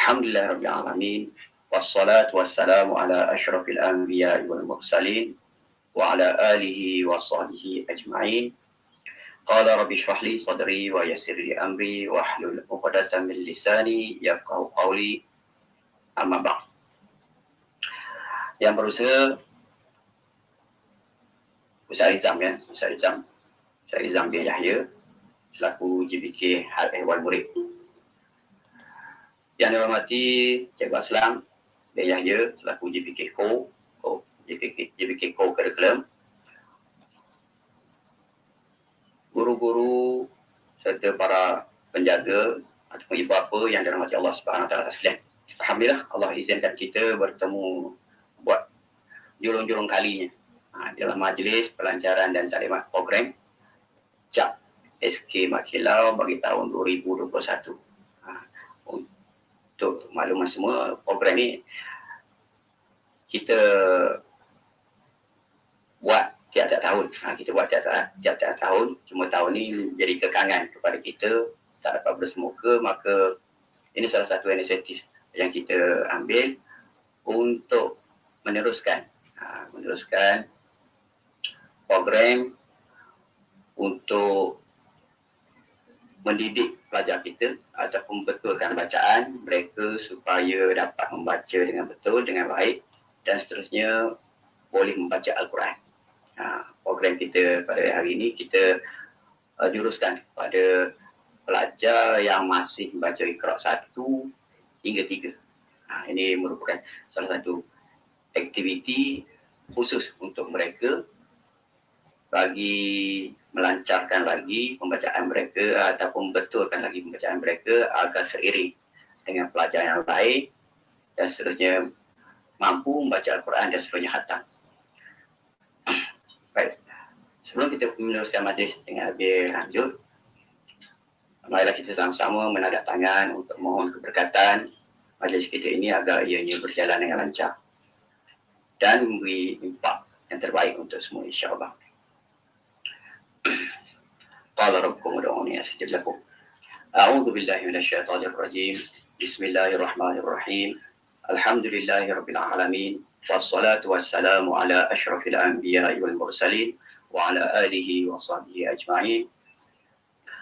Alhamdulillah Rabbil Alamin. Wassalatu wassalamu ala ashrafil anbiya wal mursalin wa ala alihi wa sahbihi ajma'in. Qala rabbi shrah li sadri wa yassir li amri wa hlul 'uqdatam min lisani yafqahu qawli. Amma ba'd. Yang berusaha Ustaz Rizam bin Yahya selaku JBK Hal Ehwal Murid. Yang dihormati Cikgu Aslam bin Yahya selaku JBK Co Curriculum, guru-guru serta para penjaga ataupun ibu bapa yang dirahmati Allah Subhanahu Wa Taala sekalian. Alhamdulillah Allah izinkan kita bertemu buat jurung-jurung kalinya dalam majlis pelancaran dan taklimat program CAP SK Mat Kilau bagi tahun 2021. Untuk makluman semua, program ni kita buat tiap-tiap tahun. Kita buat tiap-tiap tahun. Cuma tahun ni jadi kekangan kepada kita, tak dapat bersemuka, maka ini salah satu inisiatif yang kita ambil untuk meneruskan program untuk mendidik pelajar kita ataupun betulkan bacaan mereka supaya dapat membaca dengan betul, dengan baik dan seterusnya boleh membaca Al-Quran. Program kita pada hari ini kita juruskan kepada pelajar yang masih membaca Iqra 1 hingga 3. Ini merupakan salah satu aktiviti khusus untuk mereka bagi melancarkan lagi pembacaan mereka ataupun betulkan lagi pembacaan mereka agar seiring dengan pelajaran yang baik dan seterusnya mampu membaca Al-Quran dan seterusnya khatam. Baik, sebelum kita meneruskan majlis dengan lebih lanjut, marilah kita sama-sama menadak tangan untuk mohon keberkatan majlis kita ini agar ianya berjalan dengan lancar dan memberi impak yang terbaik untuk semua insya-Allah. Qala rabbukum ud'uni astajib lakum. A'udzu billahi minasyaitonir rajim. Bismillahirrahmanirrahim. Alhamdulillahirabbil alamin. Wassalatu wassalamu ala asyrafil anbiya'i wal mursalin wa ala alihi wa sahbihi ajma'in.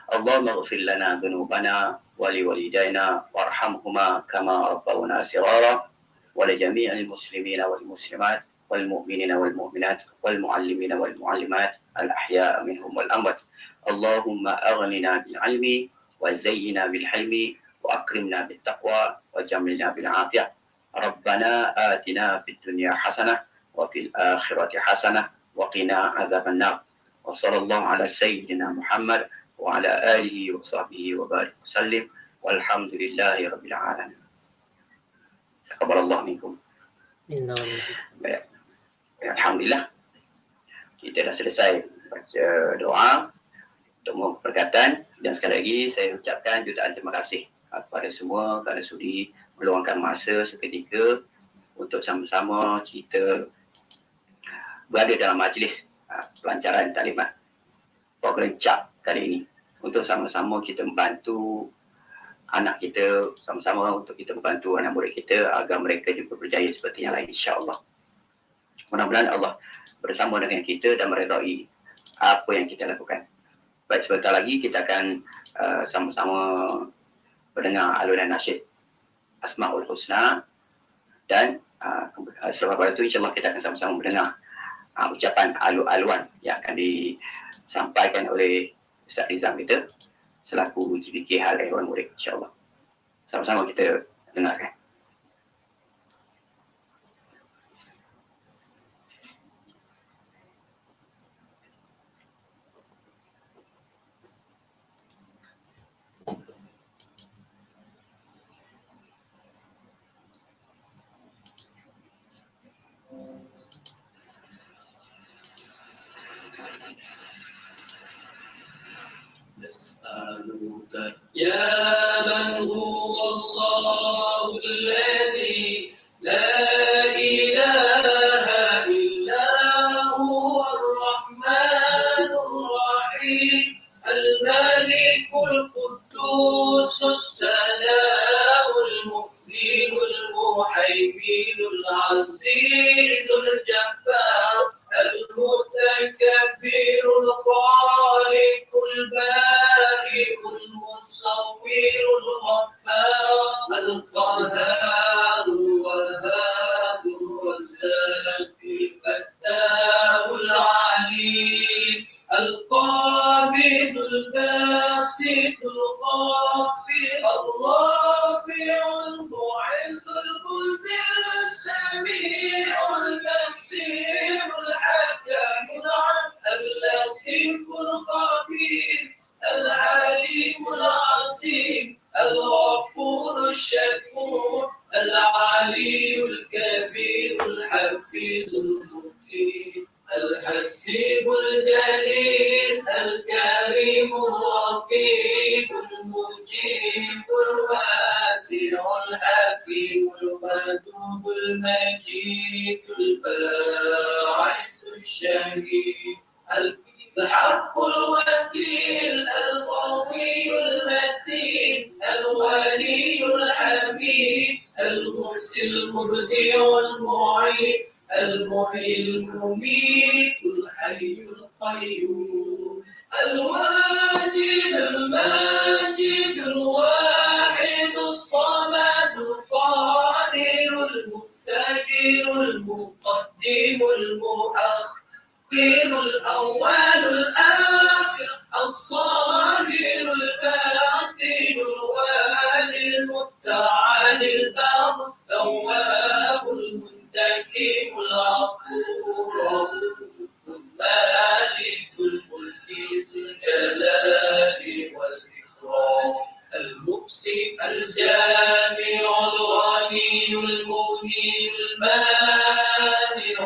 Allahumma ighfir lana dhunubana wa liwalidayna warhamhuma kama rabbawna sirara wa li jami'il muslimina wal muslimat wal mu'minina wal mu'minat wal mu'allimina wal mu'allimat al ahya'a minhum wal amwat. Allahumma aghnina bil ilmi wa zayyina bil hilmi wa akrimna bit taqwa wa jamilna bil afiyah. Rabbana atina fid dunya hasanah wa fil akhirati hasanah wa qina adzaban nar. Wa sallallahu ala sayyidina Muhammad wa ala alihi wa sahbihi wa barik wasallim walhamdulillahi rabbil alamin. Taqabbalallahu minkum. Alhamdulillah kita dah selesai baca doa untuk mohon keberkatan dan sekali lagi saya ucapkan jutaan terima kasih kepada semua kerana sudi meluangkan masa seketika untuk sama-sama kita berada dalam majlis pelancaran taklimat program CAP kali ini untuk sama-sama kita membantu anak kita, sama-sama untuk kita membantu anak murid kita agar mereka juga berjaya seperti yang lain insya-Allah. Mudah-mudahan Allah bersama dengan kita dan meredai apa yang kita lakukan. Baik, sebentar lagi kita akan sama-sama mendengar alunan nasyid Asmaul Husna dan selepas pada itu insya-Allah kita akan sama-sama mendengar ucapan alu-aluan yang akan disampaikan oleh Ustaz Rizam kita selaku JBK Hal Ehwal Murid insya-Allah. Sama-sama kita dengarkan. نسألك يا من هو الله الذي لا إله إلا هو الرحمن الرحيم الملك القدوس السلام المؤمن المصور الغفار القهار الوهاب الرزاق الفتاح العليم القابض الباسط الخافض الرافع المعز المذل السميع البصير الحكم اللطيف الخبير العليم العظيم الغفور الشكور العلي الكبير الحفيظ المقيم الحسيب الجليل الكريم الرقيب المجيب الواسع الحكيم الودود المجيد الباعث الشهيد الحق الوكيل القوي المتين الولي الحميد المحسن المبدع المعيد المحيي المميت الحي القيوم الواجد الماجد الواحد الصمد القادر المقتدر المقدم المؤخر الأول الآخر الظاهر الباطن الوالي المتعالي البر التواب المنتقم الغفور مالك الملك ذو الجلال والإكرام المقسم الجامع الغني المغني المانع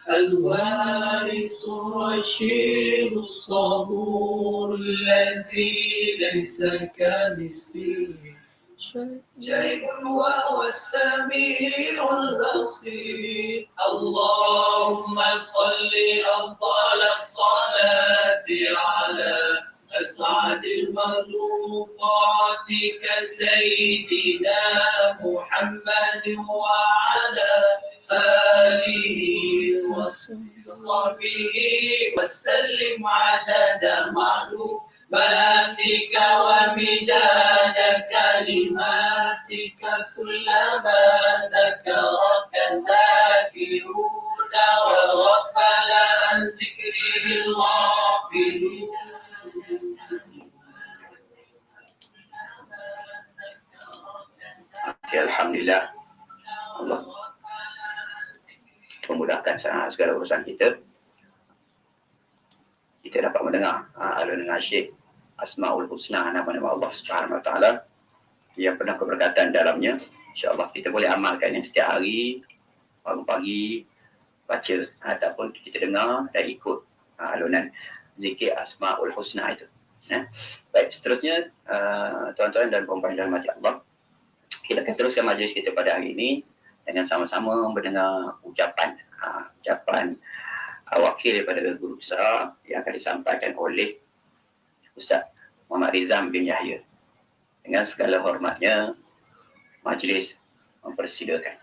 الوارث الرشيد الصبور الذي ليس كمثله شيء وهو السميع البصير اللهم صل أفضل الصلاة على أسعد المخلوقات كسيدنا محمد وعلى آله وصحبه وسلم عدد معلوماتك ومداد كلماتك كلما ذكرك ذاكرون وغفل عن ذكره الغافلون Alhamdulillah, Allah memudahkan segala urusan kita. Kita dapat mendengar alun-alun Syekh Asmaul Husna, nama-nama Allah Subhanahu Wa Taala yang penuh keberkatan dalamnya. InsyaAllah kita boleh amalkan yang setiap hari, pagi-pagi baca ataupun kita dengar dan ikut alunan zikir Asmaul Husna itu. Baik, seterusnya tuan-tuan dan puan-puan dalam hati Allah, kita akan teruskan majlis kita pada hari ini dengan sama-sama mendengar ucapan wakil daripada guru besar yang akan disampaikan oleh Ustaz Muhammad Rizam bin Yahya. Dengan segala hormatnya, majlis mempersilakan.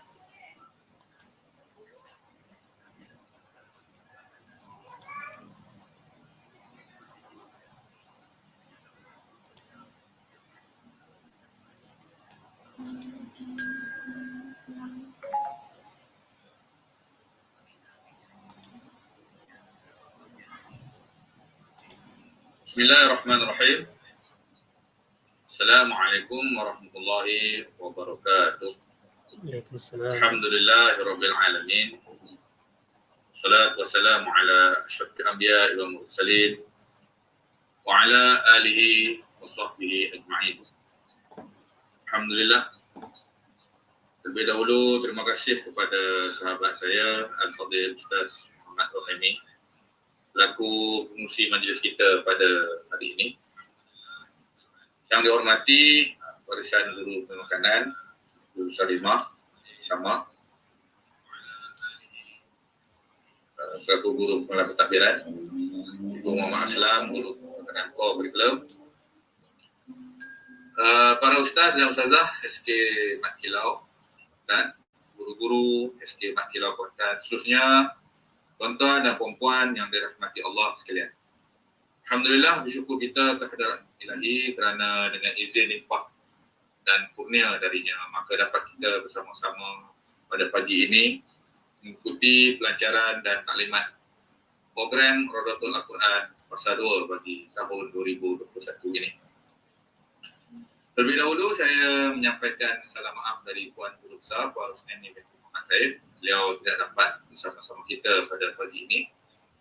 Bismillahirrahmanirrahim. Assalamualaikum warahmatullahi wabarakatuh. Waalaikumsalam. Alhamdulillahirabbil alamin. Wassalatu wassalamu ala asyrafil anbiya'i wal mursalin wa ala alihi wa sahbihi ajma'in. Alhamdulillah. Terlebih dahulu terima kasih kepada sahabat saya Al-Fadhil Ustaz Muhammad Rahimi selaku pengurusi majlis kita pada hari ini. Yang dihormati barisan guru pemakanan, Guru Salimah sama, selaku guru pengelola pentadbiran, Guru Muhammad Aslam, guru pemakanan core curriculum, para ustaz dan ustazah SK Mat Kilau Kuantan, guru-guru SK Mat Kilau Kuantan, khususnya tuan-tuan dan puan-puan yang dirahmati Allah sekalian. Alhamdulillah, bersyukur kita kehadirat Ilahi kerana dengan izin limpah dan kurnia darinya, maka dapat kita bersama-sama pada pagi ini mengikuti pelancaran dan taklimat program Rodatul Al-Quran Fasa 2 bagi tahun 2021 ini. Terlebih dahulu saya menyampaikan salam maaf dari Puan Guru Besar, Puan Husnaini binti Muhammad Taib. Beliau tidak dapat bersama-sama kita pada pagi ini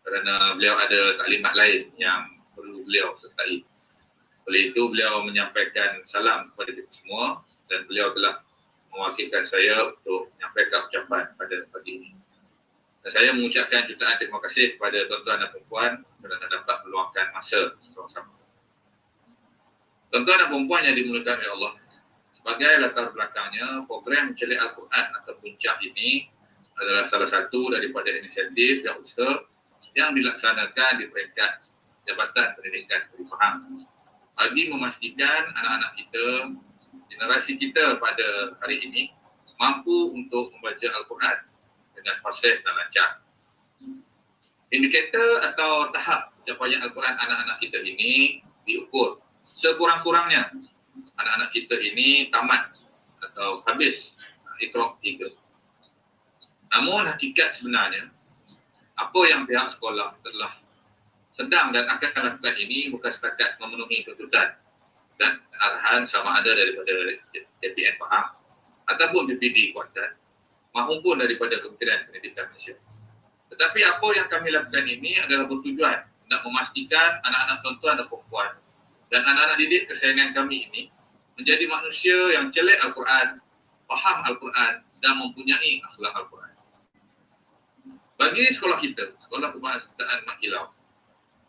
kerana beliau ada taklimat lain yang perlu beliau sertai. Oleh itu beliau menyampaikan salam kepada kita semua dan beliau telah mewakilkan saya untuk menyampaikan ucapan pada pagi ini. Dan saya mengucapkan jutaan terima kasih kepada tuan-tuan dan puan kerana dapat meluangkan masa bersama-sama. Tuan-tuan dan puan yang dimuliakan oleh Allah, sebagai latar belakangnya, program Celik Al-Quran atau Puncak ini adalah salah satu daripada inisiatif dan usaha yang dilaksanakan di peringkat Jabatan Pendidikan Negeri Pahang bagi memastikan anak-anak kita, generasi kita pada hari ini mampu untuk membaca Al-Quran dengan fasih dan lancar. Indikator atau tahap pencapaian Al-Quran anak-anak kita ini diukur sekurang-kurangnya anak-anak kita ini tamat atau habis Iqra 3. Namun hakikat sebenarnya, apa yang pihak sekolah telah sedang dan akan lakukan ini bukan setakat memenuhi tuntutan dan arahan sama ada daripada JPN Pahang ataupun BPD Kuantan maupun daripada Kementerian Pendidikan Malaysia. Tetapi apa yang kami lakukan ini adalah bertujuan nak memastikan anak-anak tuan-tuan dan puan dan anak-anak didik kesayangan kami ini menjadi manusia yang celik Al-Quran, faham Al-Quran dan mempunyai akhlak Al-Quran. Bagi sekolah kita, Sekolah Kebangsaan Mat Kilau,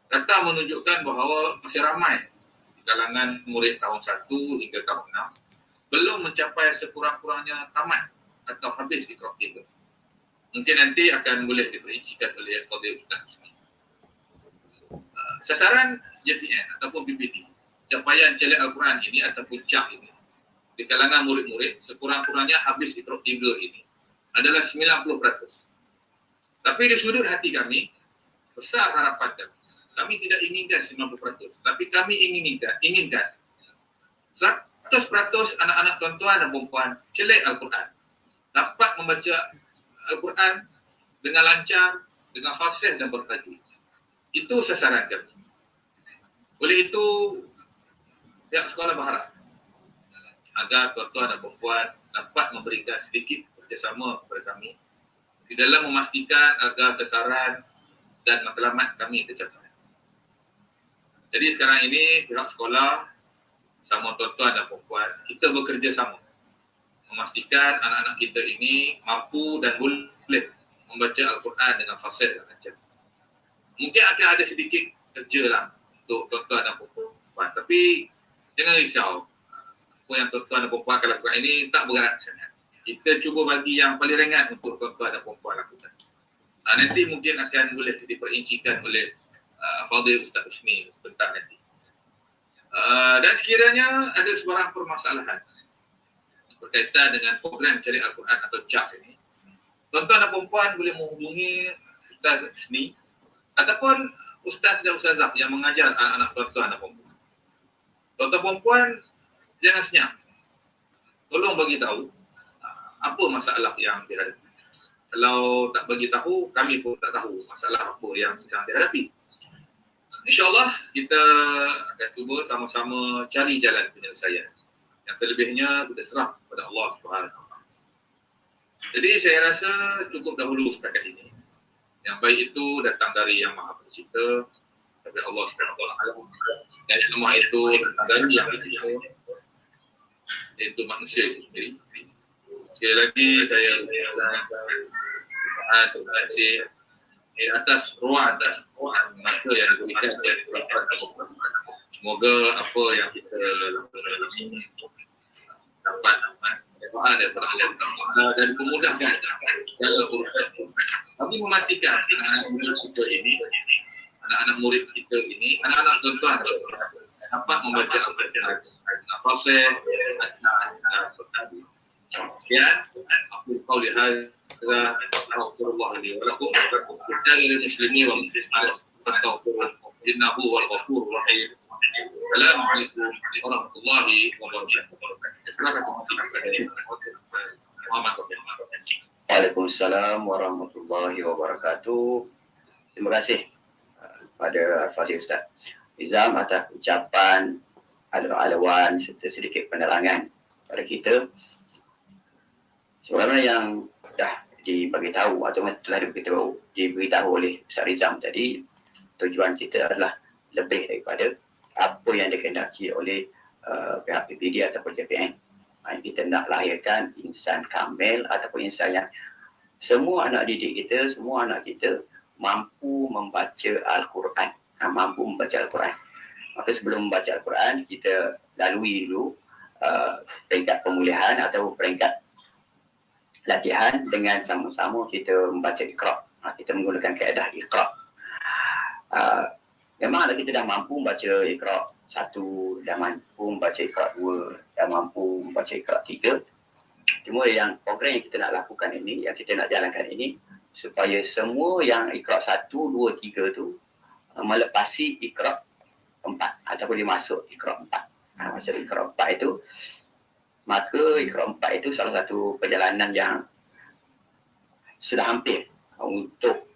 data menunjukkan bahawa masih ramai di kalangan murid tahun 1 hingga tahun 6 belum mencapai sekurang-kurangnya tamat atau habis Iqra 3. Mungkin nanti akan boleh diperincikan oleh Fadil Ustaz Husni. Sasaran JPN ataupun BPD, capaian Celik Al-Quran ini atau puncak ini di kalangan murid-murid sekurang-kurangnya habis Iqra 3 ini adalah 90%. Tapi di sudut hati kami, besar harapan kami. Kami tidak inginkan 90%, tapi kami inginkan 100% anak-anak tuan-tuan dan puan celik Al-Quran, dapat membaca Al-Quran dengan lancar, dengan fasih dan bertajwid. Itu sasaran kami. Oleh itu, pihak sekolah berharap agar tuan-tuan dan puan dapat memberikan sedikit kerjasama kepada kami di dalam memastikan agar sasaran dan matlamat kami tercapai. Jadi sekarang ini pihak sekolah sama tuan-tuan dan puan kita bekerja sama memastikan anak-anak kita ini mampu dan boleh membaca Al-Quran dengan fasih dan lancar. Mungkin akan ada sedikit kerja lah untuk tuan-tuan dan puan, tapi jangan risau. Apa yang tuan-tuan dan puan akan lakukan ini tak berat sangat. Kita cuba bagi yang paling ringan untuk tuan-tuan dan puan lakukan. Nanti mungkin akan boleh diperincikan oleh Fadil Ustaz Husni sebentar nanti. Dan sekiranya ada sebarang permasalahan berkaitan dengan program Celik Al-Quran atau CAP ini, tuan-tuan dan puan boleh menghubungi Ustaz Husni ataupun Ustaz dan Ustazah yang mengajar anak-anak tuan-tuan dan puan. Tuan-tuan puan jangan senyap. Tolong bagi tahu apa masalah yang dihadapi. Kalau tak bagi tahu, kami pun tak tahu masalah apa yang sedang dihadapi. InsyaAllah kita akan cuba sama-sama cari jalan penyelesaian. Yang selebihnya kita serah kepada Allah SWT. Jadi saya rasa cukup dahulu setakat ini. Yang baik itu datang dari Yang Maha Pencipta, dari Allah SWT. Dan yang lemah itu datang dari Yang Pencipta, iaitu manusia itu sendiri. Sekali lagi saya terima kasih atas ruang dan masa yang diberikan. Semoga apa yang kita lakukan ini dapat doa daripada Allah dan memudahkan segala urusan. Kami memastikan anak-anak kita ini, anak-anak murid kita ini, anak-anak tuan-tuan dapat membaca Al-Quran fasih dan bertajwid. Sekian. قولي هذا أستغفر الله لي ولكم ولسائر المسلمين والمسلمات فاستغفروه إنه هو الغفور الرحيم. السلام عليكم ورحمة الله وبركاته. Waalaikumsalam warahmatullahi wabarakatuh. Terima kasih kepada Al-Fadhil Ustaz Nizam atas ucapan alawan serta sedikit penerangan pada kita. Sebenarnya yang dah diberitahu atau telah diberitahu oleh Ustaz Nizam tadi, tujuan kita adalah lebih daripada apa yang dikehendaki oleh pihak PPD ataupun JPN. Kita nak lahirkan insan kamil ataupun insan yang semua anak didik kita, semua anak kita mampu membaca Al-Quran. Mampu membaca Al-Quran. Maka sebelum membaca Al-Quran, kita lalui dulu peringkat pemulihan atau peringkat latihan dengan sama-sama kita membaca Iqra. Kita menggunakan kaedah Iqra. Memang ada kita dah mampu membaca Iqra 1, dah mampu membaca Iqra 2, dah mampu membaca Iqra 3. Cuma yang program yang kita nak lakukan ini, yang kita nak jalankan ini, supaya semua yang Iqra 1, 2, 3 tu melepasi Iqra 4 ataupun dia masuk Iqra 4. Masuk Iqra 4 itu, maka Iqra 4 itu salah satu perjalanan yang sudah hampir untuk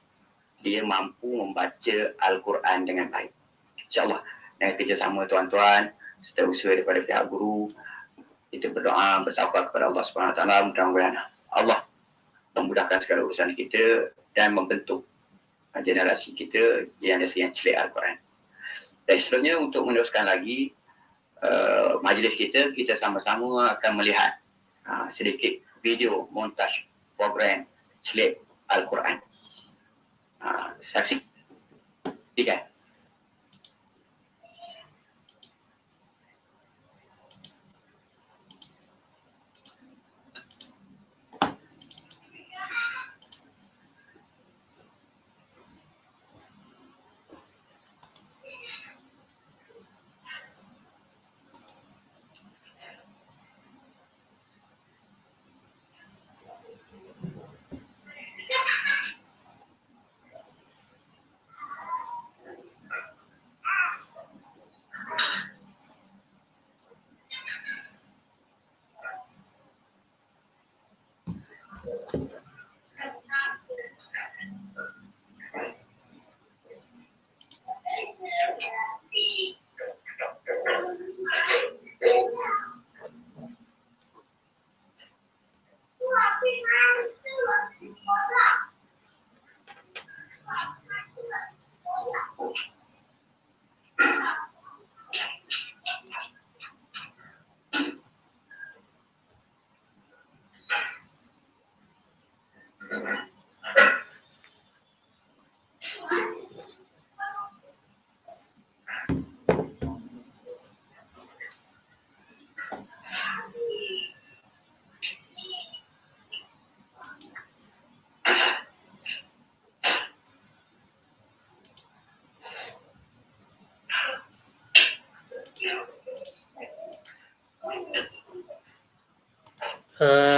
dia mampu membaca Al-Quran dengan baik. InsyaAllah dengan kerjasama tuan-tuan serta usaha daripada pihak guru, kita berdoa, bertawakal kepada Allah SWT. Mudah-mudahan Allah memudahkan segala urusan kita dan membentuk generasi kita yang celik Al-Quran. Dan seterusnya untuk meneruskan lagi majlis kita sama-sama akan melihat sedikit video montaj program celik Al-Quran. Saksikan.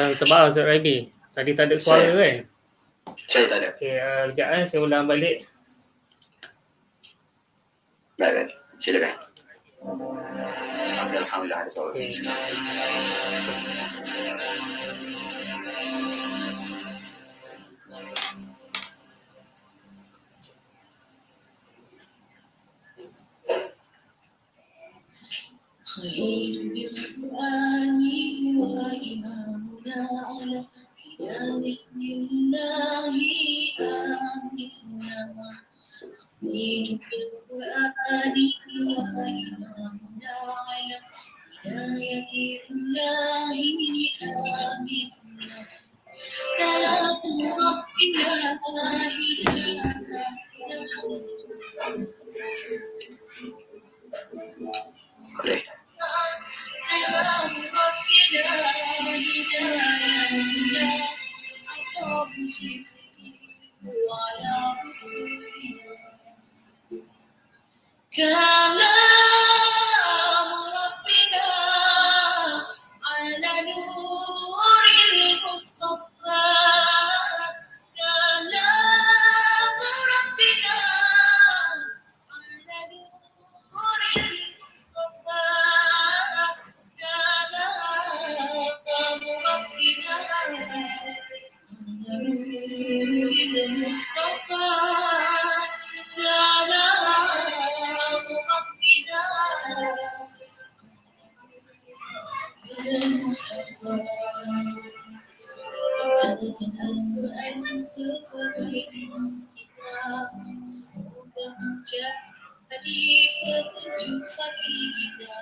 Minta maaf Ustaz Raimi. Tadi tak ada suara kan? Saya tak ada. Okey, sekejap saya ulang balik. Baik. Silakan. Alhamdulillah ada suara. Okay. خير بالقرآن وإمامنا على هداية الله آمتنا خير بالقرآن وإمامنا على هداية الله آمتنا كلام ربنا Boleh. كلام ربنا هدايتنا أقام جبريل على رسولنا كلام ربنا على نور المصطفى Al-Quran sebagai imam kita, semoga menjadi petunjuk bagi kita.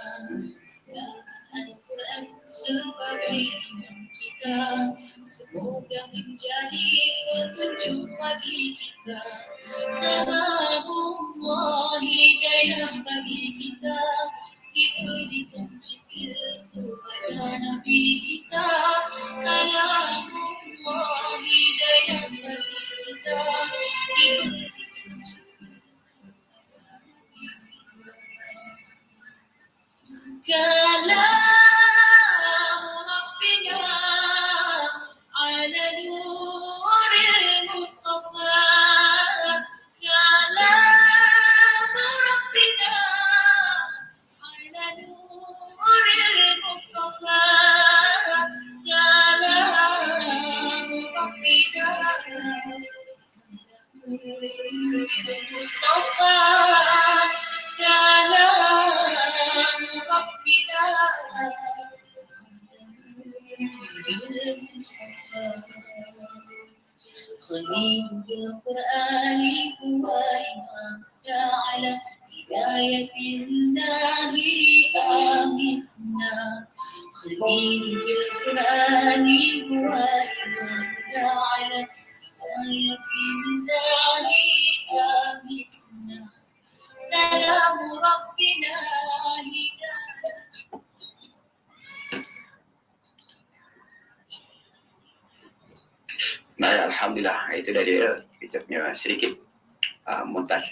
Al-Quran sebagai imam kita, semoga menjadi petunjuk bagi kita. Kalamullah hidayah bagi kita, diberikan zikir kepada Nabi kita. Kalamullah hidayah bagi kita, diberikan zikir kepada Nabi kita. Kalam Rabbina ala nuril Mustafa. Kalam Rabbina ala nuril Mustafa. Kalam Rabbina Mustafa. Kalam Rabbina Mustafa. خليل بالقرآن هو إمامنا على هداية الله آمتنا. خليل بالقرآن هو إمامنا على هداية الله آمتنا. كلام ربنا هداية. Baik, Alhamdulillah. Itu dari kita punya sedikit montaj.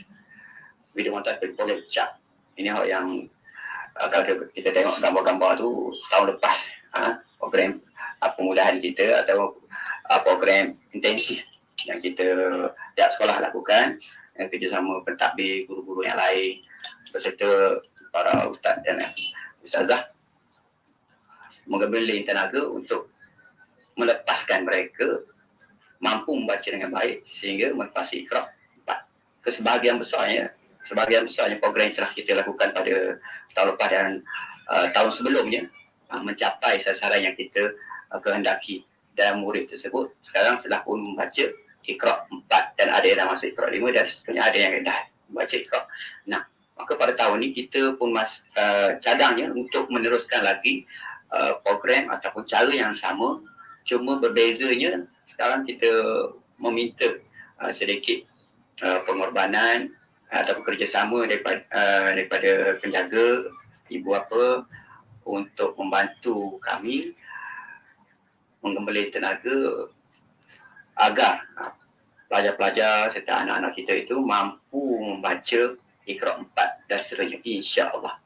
Video montaj dari program Cak. Ini yang kalau kita tengok gambar-gambar tu tahun lepas, program pemudahan kita atau program intensif yang kita tiap sekolah lakukan, kerjasama pentadbir, guru-guru yang lain beserta para ustaz dan ustazah mengambil tenaga untuk melepaskan mereka mampu membaca dengan baik sehingga melepasi Iqra 4. Sebahagian besarnya program yang telah kita lakukan pada tahun lepas dan tahun sebelumnya mencapai sasaran yang kita kehendaki, dan murid tersebut sekarang telah pun membaca Iqra 4 dan ada yang dah masuk Iqra 5 dan seterusnya ada yang dah membaca Iqra. Nah, maka pada tahun ini kita pun cadangnya untuk meneruskan lagi program ataupun cara yang sama, cuma berbezanya sekarang kita meminta sedikit pengorbanan atau kerjasama daripada penjaga, ibu bapa untuk membantu kami menggembali tenaga agar pelajar-pelajar serta anak-anak kita itu mampu membaca Iqra 4 dan seterusnya, insya-Allah.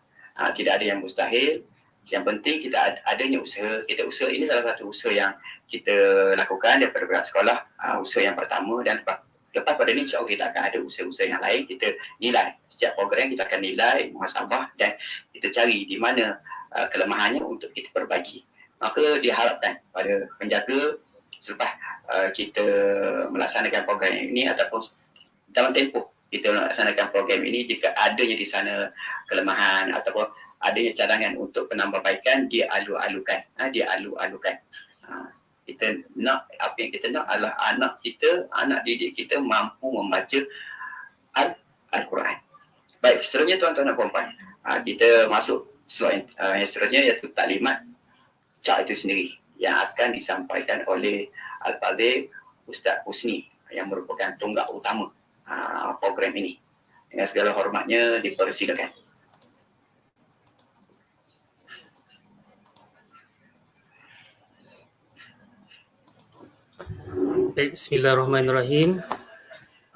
Tidak ada yang mustahil. Yang penting kita adanya usaha. Usaha ini salah satu usaha yang kita lakukan daripada pihak sekolah, usaha yang pertama, dan lepas pada ini insya-Allah kita akan ada usaha-usaha yang lain. Kita nilai setiap program, kita akan nilai, muhasabah dan kita cari di mana kelemahannya untuk kita perbaiki. Maka diharapkan pada penjaga selepas kita melaksanakan program ini ataupun dalam tempoh kita melaksanakan program ini, jika adanya di sana kelemahan ataupun adanya cadangan untuk penambahbaikan, dia alu-alukan. Kita nak, apa yang kita nak adalah anak kita, anak didik kita mampu membaca Al-Quran. Baik, seterusnya tuan-tuan dan puan-puan, kita masuk slide yang seterusnya, iaitu taklimat Cak itu sendiri yang akan disampaikan oleh Al-Fadhil Ustaz Husni yang merupakan tonggak utama program ini. Dengan segala hormatnya dipersilakan. Bismillahirrahmanirrahim.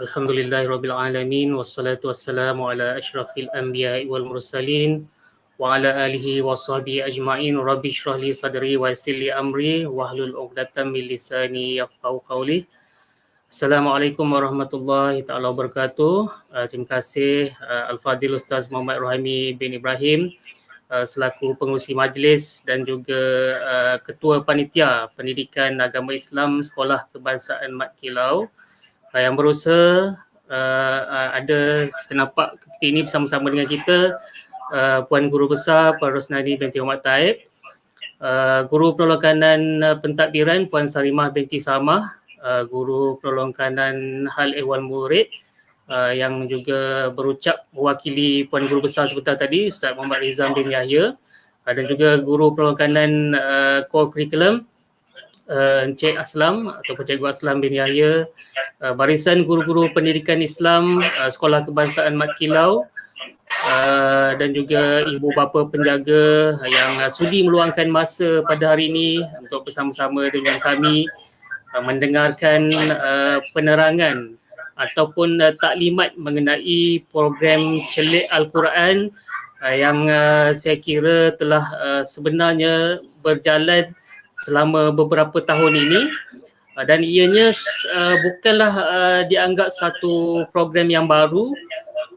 Alhamdulillahirabbil alamin wassalatu wassalamu ala asyrafil anbiya'i wal mursalin wa ala alihi washabihi ajmain. Rabbi shrah li sadri wa yassir li amri wahlul 'uqdatam min lisani yafqahu qawli. Assalamualaikum warahmatullahi taala wabarakatuh. Terima kasih Al-Fadhil Ustaz Muhammad Rohaimi bin Ibrahim selaku pengurusi majlis dan juga Ketua Panitia Pendidikan Agama Islam Sekolah Kebangsaan Mat Kilau yang berusaha ada, saya nampak ketika ini bersama-sama dengan kita Puan Guru Besar Puan Rosnadi binti Muhammad Taib, Guru Penolokanan Pentadbiran Puan Salimah binti Samah, guru penolong kanan hal ehwal murid yang juga berucap mewakili Puan Guru Besar sebentar tadi, Ustaz Muhammad Rizam bin Yahya, dan juga guru penolong kanan core curriculum Encik Aslam ataupun Cikgu Aslam bin Yahya, barisan guru-guru pendidikan Islam Sekolah Kebangsaan Mat Kilau, dan juga ibu bapa penjaga yang sudi meluangkan masa pada hari ini untuk bersama-sama dengan kami mendengarkan penerangan ataupun taklimat mengenai program Celik Al-Quran yang saya kira telah sebenarnya berjalan selama beberapa tahun ini, dan ianya bukanlah dianggap satu program yang baru,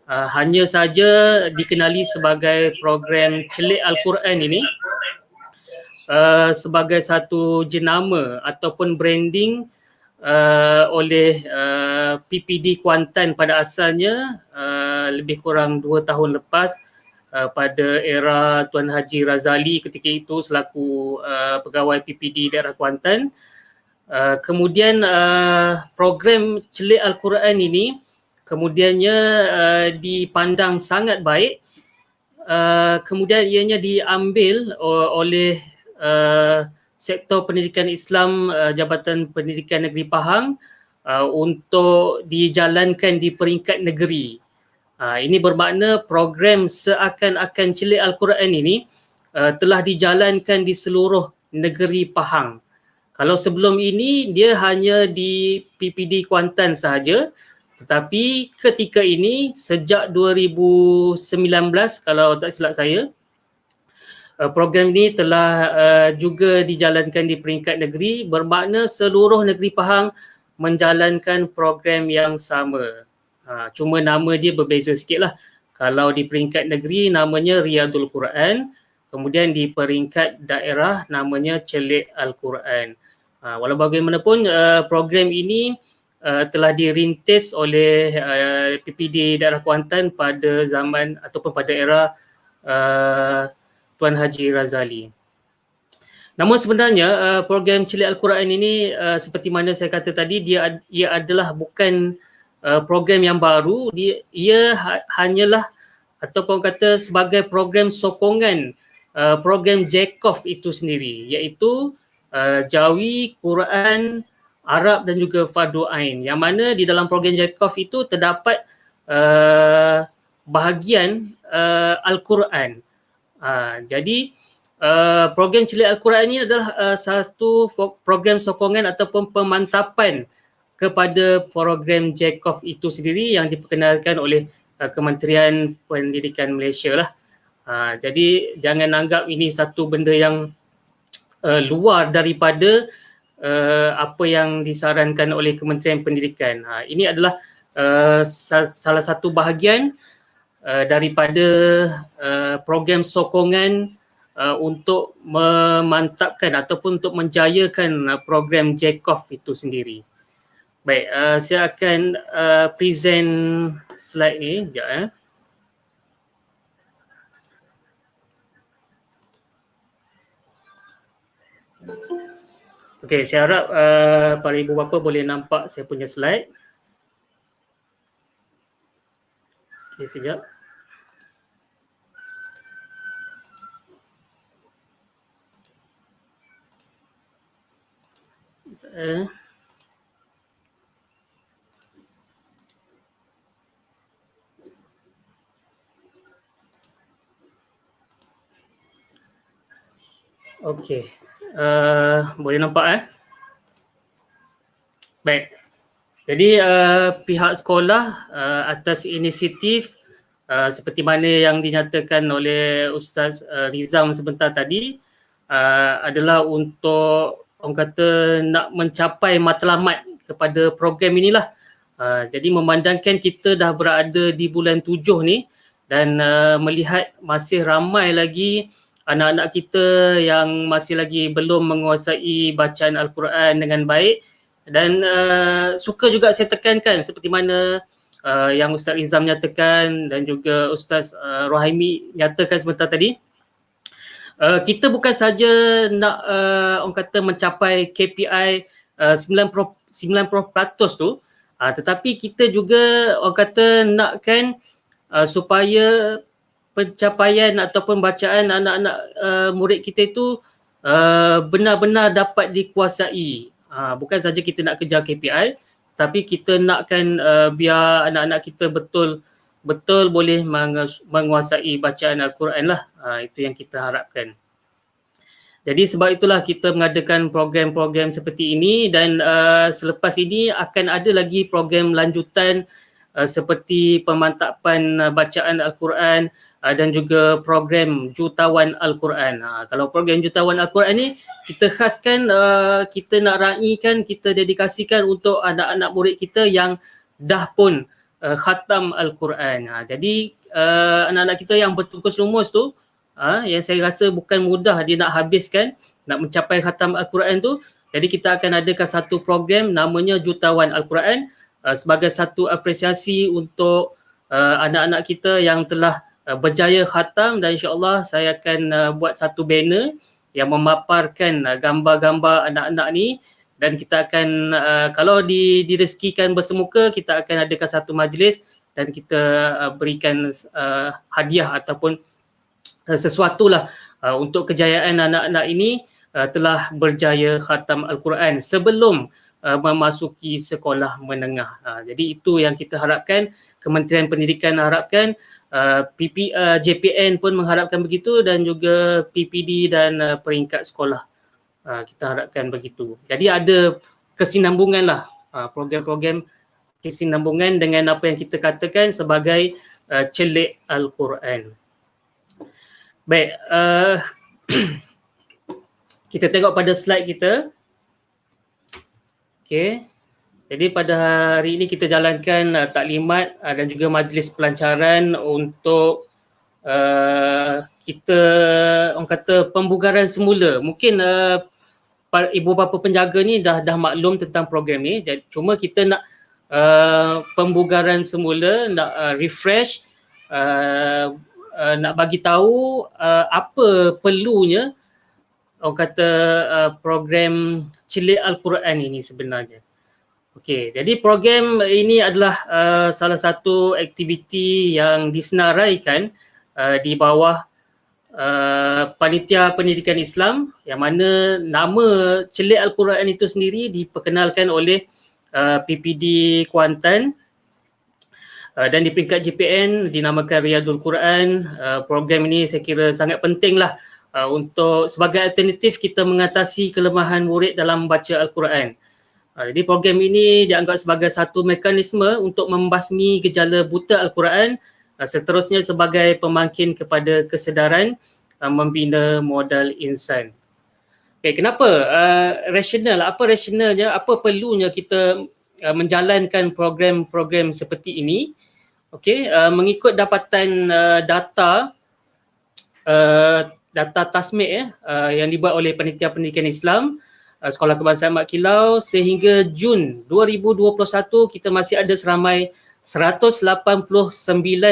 hanya saja dikenali sebagai program Celik Al-Quran ini sebagai satu jenama ataupun branding oleh PPD Kuantan pada asalnya lebih kurang 2 tahun lepas, pada era Tuan Haji Razali ketika itu selaku pegawai PPD daerah Kuantan. Kemudian program Celik Al-Quran ini kemudiannya dipandang sangat baik, kemudian ianya diambil oleh sektor pendidikan Islam Jabatan Pendidikan Negeri Pahang untuk dijalankan di peringkat negeri. Ini bermakna program seakan-akan Celik Al-Quran ini telah dijalankan di seluruh negeri Pahang. Kalau sebelum ini dia hanya di PPD Kuantan sahaja, tetapi ketika ini sejak 2019 kalau tak silap saya, program ini telah juga dijalankan di peringkat negeri, bermakna seluruh negeri Pahang menjalankan program yang sama. Cuma nama dia berbeza sikit lah. Kalau di peringkat negeri namanya Riyadul Quran, kemudian di peringkat daerah namanya Celik Al-Quran. Walau bagaimanapun program ini telah dirintis oleh PPD daerah Kuantan pada zaman ataupun pada era Tuan Haji Razali. Namun sebenarnya program Celik Al-Quran ini seperti mana saya kata tadi, ia adalah bukan program yang baru, ia hanyalah ataupun kata sebagai program sokongan program JECOF itu sendiri, iaitu Jawi, Quran, Arab dan juga Fardu Ain, yang mana di dalam program JECOF itu terdapat bahagian Al-Quran. Jadi program Celik Al-Quran ini adalah satu program sokongan ataupun pemantapan kepada program JECOF itu sendiri yang diperkenalkan oleh Kementerian Pendidikan Malaysia lah. Jadi jangan anggap ini satu benda yang luar daripada apa yang disarankan oleh Kementerian Pendidikan. Ini adalah salah satu bahagian daripada program sokongan untuk memantapkan ataupun untuk menjayakan program JECOF itu sendiri. Baik, saya akan present slide ni sekejap . Okey, saya harap para ibu bapa boleh nampak saya punya slide. Okey, sekejap. Okey, boleh nampak Baik, jadi pihak sekolah atas inisiatif seperti mana yang dinyatakan oleh Ustaz Rizam sebentar tadi adalah untuk orang kata nak mencapai matlamat kepada program inilah. Jadi memandangkan kita dah berada di bulan 7 ni dan melihat masih ramai lagi anak-anak kita yang masih lagi belum menguasai bacaan Al-Quran dengan baik, dan suka juga saya tekankan seperti mana yang Ustaz Izam nyatakan dan juga Ustaz Rohaimi nyatakan sebentar tadi, kita bukan saja nak orang kata mencapai KPI 90% tu, tetapi kita juga orang kata nakkan supaya pencapaian ataupun bacaan anak-anak murid kita itu benar-benar dapat dikuasai. Bukan saja kita nak kejar KPI, tapi kita nakkan biar anak-anak kita betul boleh menguasai bacaan Al-Quran lah. Itu yang kita harapkan. Jadi sebab itulah kita mengadakan program-program seperti ini, dan selepas ini akan ada lagi program lanjutan seperti pemantapan bacaan Al-Quran dan juga program jutawan Al-Quran. Kalau program jutawan Al-Quran ni kita khaskan, kita nak raikan, kita dedikasikan untuk anak-anak murid kita yang dah pun khatam Al-Quran. Jadi anak-anak kita yang bertungkus lumus tu, yang saya rasa bukan mudah dia nak habiskan, nak mencapai khatam Al-Quran tu. Jadi kita akan adakan satu program namanya Jutawan Al-Quran sebagai satu apresiasi untuk anak-anak kita yang telah berjaya khatam, dan insyaAllah saya akan buat satu banner yang memaparkan gambar-gambar anak-anak ni, dan kita akan kalau direzekikan bersemuka, kita akan adakan satu majlis dan kita berikan hadiah ataupun sesuatulah untuk kejayaan anak-anak ini telah berjaya khatam Al-Quran sebelum memasuki sekolah menengah. Jadi itu yang kita harapkan, Kementerian Pendidikan harapkan, JPN pun mengharapkan begitu, dan juga PPD dan peringkat sekolah. Kita harapkan begitu. Jadi ada kesinambungan lah, program-program kesinambungan dengan apa yang kita katakan sebagai celik Al-Quran. Baik, kita tengok pada slide kita. Okey. Jadi pada hari ini kita jalankan taklimat dan juga majlis pelancaran untuk kita orang kata pembugaran semula. Mungkin ibu bapa penjaga ni dah maklum tentang program ni. Cuma kita nak pembugaran semula, nak refresh, nak bagi tahu apa perlunya orang kata program celik Al-Quran ini sebenarnya. Okey, jadi program ini adalah salah satu aktiviti yang disenaraikan di bawah Panitia Pendidikan Islam, yang mana nama celik Al-Quran itu sendiri diperkenalkan oleh PPD Kuantan, dan di peringkat JPN dinamakan Riyadul Quran. Program ini saya kira sangat penting lah untuk sebagai alternatif kita mengatasi kelemahan murid dalam membaca Al-Quran. Jadi program ini dianggap sebagai satu mekanisme untuk membasmi gejala buta Al-Quran, seterusnya sebagai pemangkin kepada kesedaran membina modal insan. Okay, kenapa? Rasional, apa rasionalnya, apa perlunya kita menjalankan program-program seperti ini? Okey, mengikut dapatan data tasmik yang dibuat oleh Panitia Pendidikan Islam Sekolah Kebangsaan Mat Kilau, sehingga Jun 2021 kita masih ada seramai 189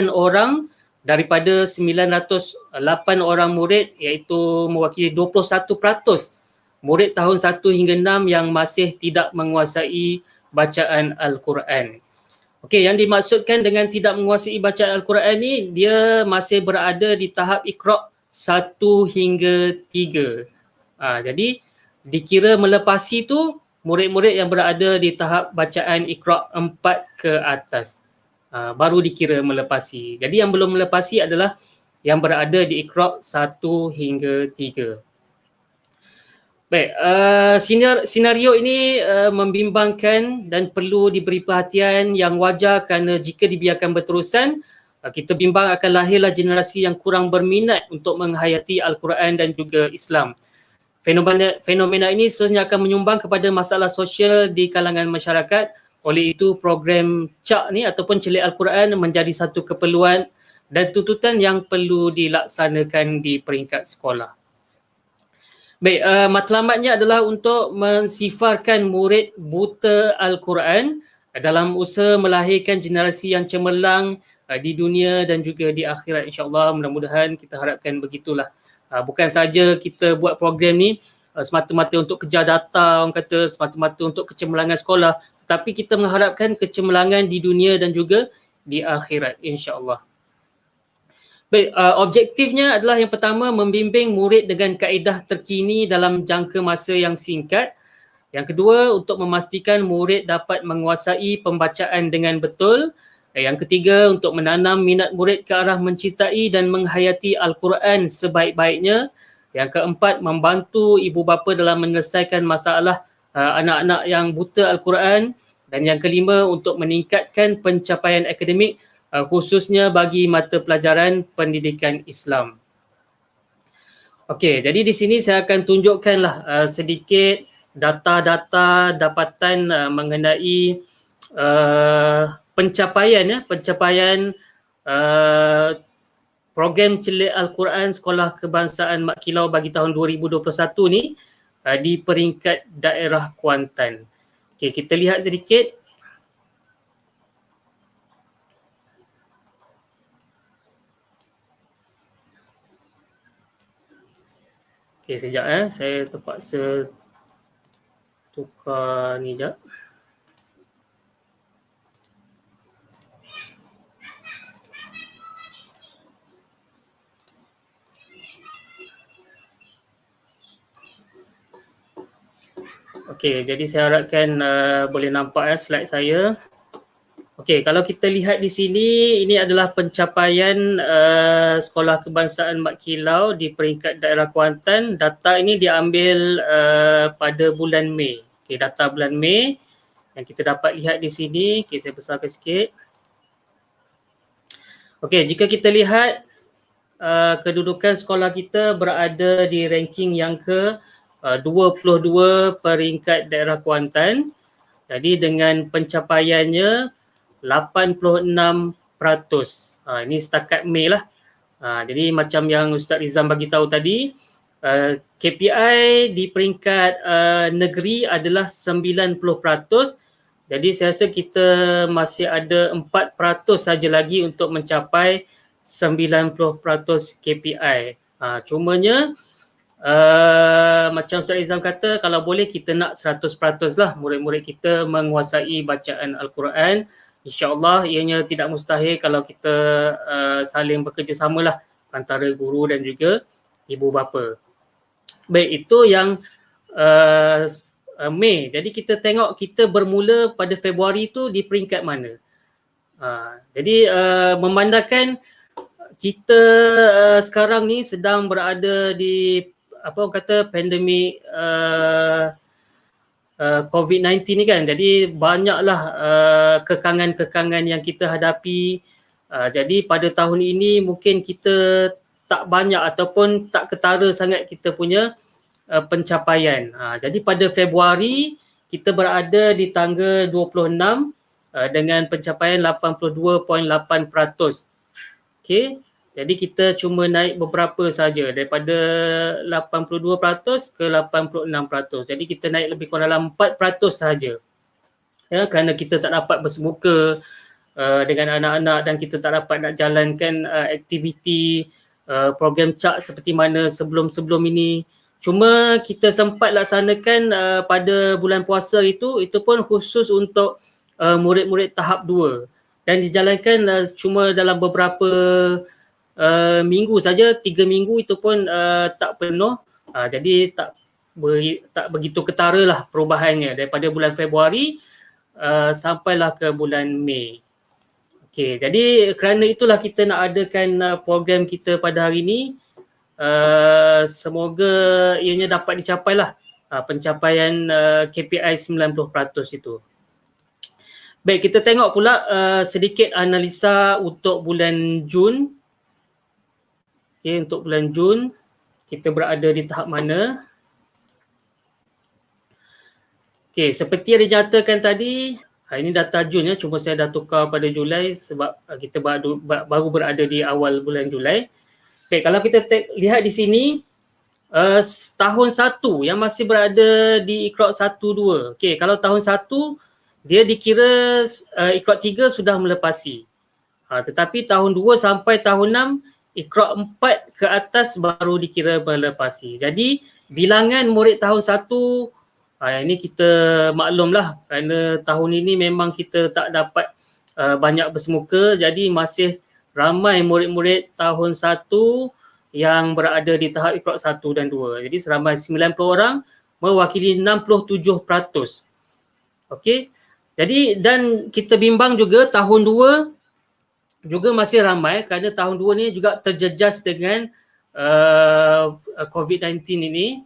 orang daripada 908 orang murid, iaitu mewakili 21% murid tahun 1 hingga 6 yang masih tidak menguasai bacaan Al-Quran. Okey, yang dimaksudkan dengan tidak menguasai bacaan Al-Quran ni, dia masih berada di tahap Iqra' 1 hingga 3. Jadi dikira melepasi tu murid-murid yang berada di tahap bacaan Iqra' 4 ke atas. Baru dikira melepasi. Jadi yang belum melepasi adalah yang berada di Iqra' 1 hingga 3. Baik, senario ini membimbangkan dan perlu diberi perhatian yang wajar, kerana jika dibiarkan berterusan, kita bimbang akan lahirlah generasi yang kurang berminat untuk menghayati Al-Quran dan juga Islam. Fenomena ini seterusnya akan menyumbang kepada masalah sosial di kalangan masyarakat. Oleh itu program CAK ni ataupun celik Al-Quran menjadi satu keperluan dan tuntutan yang perlu dilaksanakan di peringkat sekolah. Baik, matlamatnya adalah untuk mensifarkan murid buta Al-Quran dalam usaha melahirkan generasi yang cemerlang di dunia dan juga di akhirat, insyaAllah. Mudah-mudahan kita harapkan begitulah. Bukan saja kita buat program ni semata-mata untuk kejar data, orang kata semata-mata untuk kecemerlangan sekolah, tetapi kita mengharapkan kecemerlangan di dunia dan juga di akhirat, insya-Allah. Baik, objektifnya adalah yang pertama, membimbing murid dengan kaedah terkini dalam jangka masa yang singkat. Yang kedua, untuk memastikan murid dapat menguasai pembacaan dengan betul. Yang ketiga, untuk menanam minat murid ke arah mencintai dan menghayati Al-Quran sebaik-baiknya. Yang keempat, membantu ibu bapa dalam menyelesaikan masalah anak-anak yang buta Al-Quran. Dan yang kelima, untuk meningkatkan pencapaian akademik khususnya bagi mata pelajaran pendidikan Islam. Okey, jadi di sini saya akan tunjukkanlah sedikit data-data dapatan mengenai pencapaian program celik Al-Quran Sekolah Kebangsaan Mat Kilau bagi tahun 2021 ni di peringkat daerah Kuantan. Okey, kita lihat sedikit. Okey, sekejap saya terpaksa tukar ni sekejap. Okey, jadi saya harapkan boleh nampak slide saya. Okey, kalau kita lihat di sini, ini adalah pencapaian Sekolah Kebangsaan Mat Kilau di peringkat daerah Kuantan. Data ini diambil pada bulan Mei. Okey, data bulan Mei yang kita dapat lihat di sini. Okey, saya besarkan sikit. Okey, jika kita lihat kedudukan sekolah kita berada di ranking yang ke-22 peringkat daerah Kuantan. Jadi dengan pencapaiannya 86%. Ini setakat Mei lah. Jadi macam yang Ustaz Rizam bagi tahu tadi, KPI di peringkat negeri adalah 90%. Jadi saya rasa kita masih ada 4% saja lagi untuk mencapai 90% KPI. Cumanya macam Ustaz Rizam kata, kalau boleh kita nak 100% lah murid-murid kita menguasai bacaan Al-Quran. InsyaAllah ianya tidak mustahil kalau kita saling bekerjasama lah antara guru dan juga ibu bapa. Baik, itu yang Mei. Jadi kita tengok kita bermula pada Februari tu di peringkat mana. Jadi memandangkan kita sekarang ni sedang berada di apa orang kata pandemik COVID-19 ni kan. Jadi banyaklah kekangan-kekangan yang kita hadapi. Jadi pada tahun ini mungkin kita tak banyak ataupun tak ketara sangat kita punya pencapaian. Jadi pada Februari kita berada di tangga 26 dengan pencapaian 82.8%. Okey. Jadi kita cuma naik beberapa saja daripada 82% ke 86%. Jadi kita naik lebih kurang dalam 4% saja. Ya, kerana kita tak dapat bersemuka dengan anak-anak dan kita tak dapat nak jalankan aktiviti program CAK seperti mana sebelum-sebelum ini. Cuma kita sempat laksanakan pada bulan puasa itu pun khusus untuk murid-murid tahap 2 dan dijalankan cuma dalam beberapa minggu saja, 3 minggu itu pun tak penuh. Jadi tak begitu ketara lah perubahannya daripada bulan Februari sampailah ke bulan Mei. Okey, jadi kerana itulah kita nak adakan program kita pada hari ini. Semoga ianya dapat dicapai lah pencapaian KPI 90% itu. Baik, kita tengok pula sedikit analisa untuk bulan Jun. Okay, untuk bulan Jun kita berada di tahap mana? Okay, seperti yang dinyatakan tadi, ini data Jun ya, cuma saya dah tukar pada Julai sebab kita baru berada di awal bulan Julai. Okay, kalau kita lihat di sini, tahun 1 yang masih berada di Iqra' 1-2. Okay, kalau tahun 1 dia dikira Iqra' 3 sudah melepasi. Tetapi tahun 2 sampai tahun 6 Iqra' 4 ke atas baru dikira melepasi. Jadi bilangan murid tahun 1, ini kita maklumlah kerana tahun ini memang kita tak dapat banyak bersemuka, jadi masih ramai murid-murid tahun 1 yang berada di tahap Iqra' 1 dan 2. Jadi seramai 90 orang mewakili 67%. Okey. Jadi dan kita bimbang juga tahun 2 juga masih ramai kerana tahun 2 ni juga terjejas dengan COVID-19 ini.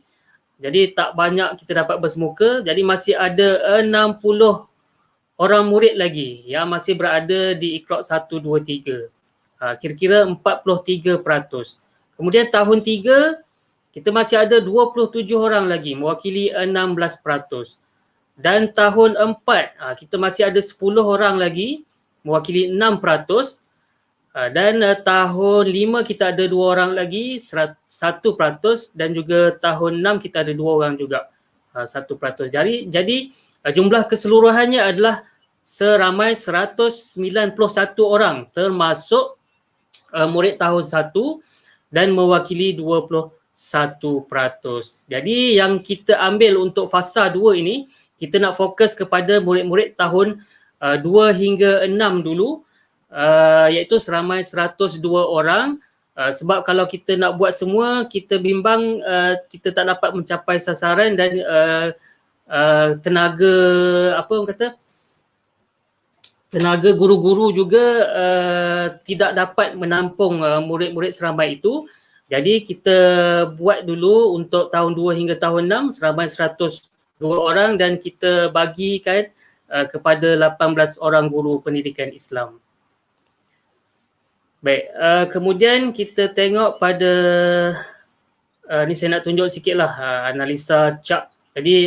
Jadi tak banyak kita dapat bersemuka. Jadi masih ada 60 orang murid lagi yang masih berada di Iqra' 1, 2, 3. Kira-kira 43%. Kemudian tahun 3 kita masih ada 27 orang lagi mewakili 16%. Dan tahun 4 kita masih ada 10 orang lagi mewakili 6%. Dan tahun 5 kita ada 2 orang lagi 1% dan juga tahun 6 kita ada 2 orang juga 1%. Jadi jumlah keseluruhannya adalah seramai 191 orang termasuk murid tahun 1 dan mewakili 21%. Jadi yang kita ambil untuk fasa 2 ini, kita nak fokus kepada murid-murid tahun 2 hingga 6 dulu, iaitu seramai 102 orang. Sebab kalau kita nak buat semua, kita bimbang kita tak dapat mencapai sasaran dan tenaga tenaga guru-guru juga tidak dapat menampung murid-murid seramai itu. Jadi kita buat dulu untuk tahun 2 hingga tahun 6 seramai 102 orang dan kita bagikan kepada 18 orang guru pendidikan Islam. Baik, kemudian kita tengok pada ni saya nak tunjuk sikitlah analisa chart. Jadi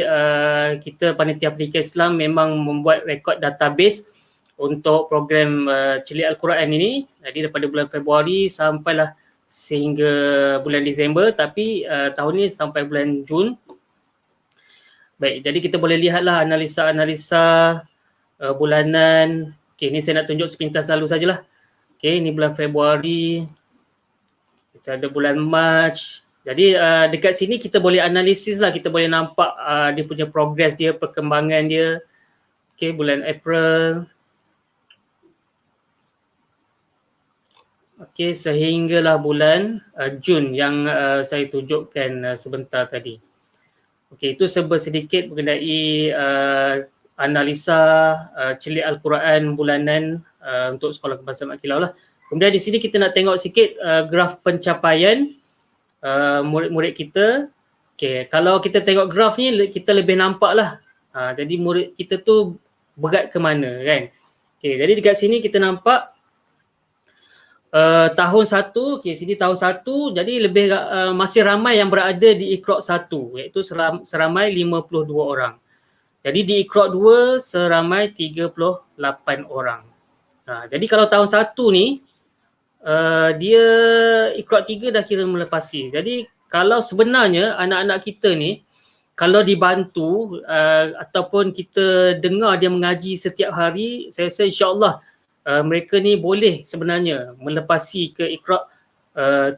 kita Panitia Pendidikan Islam memang membuat rekod database untuk program Celik Al-Quran ini. Jadi daripada bulan Februari sampailah sehingga bulan Disember, tapi tahun ni sampai bulan Jun. Baik, jadi kita boleh lihatlah analisa-analisa bulanan. Okey, ni saya nak tunjuk sepintas lalu sajalah. Okey, ni bulan Februari. Kita ada bulan Mac. Jadi dekat sini kita boleh analisis lah, kita boleh nampak dia punya progress dia, perkembangan dia. Okey, bulan April. Okey, sehinggalah bulan Jun yang saya tunjukkan sebentar tadi. Okey, itu sedikit mengenai analisa Celik Al-Quran bulanan untuk Sekolah Kebangsaan Mat Kilau lah. Kemudian di sini kita nak tengok sikit graf pencapaian murid-murid kita. Okey, kalau kita tengok graf ni kita lebih nampak lah. Jadi murid kita tu berat ke mana kan. Okey, jadi dekat sini kita nampak tahun 1, okey sini tahun 1, jadi lebih masih ramai yang berada di Iqra' 1 iaitu seramai 52 orang. Jadi di Iqra' 2 seramai 38 orang. Jadi kalau tahun 1 ni dia Iqra' 3 dah kira melepasi. Jadi kalau sebenarnya anak-anak kita ni kalau dibantu ataupun kita dengar dia mengaji setiap hari, saya rasa insya-Allah mereka ni boleh sebenarnya melepasi ke Iqra'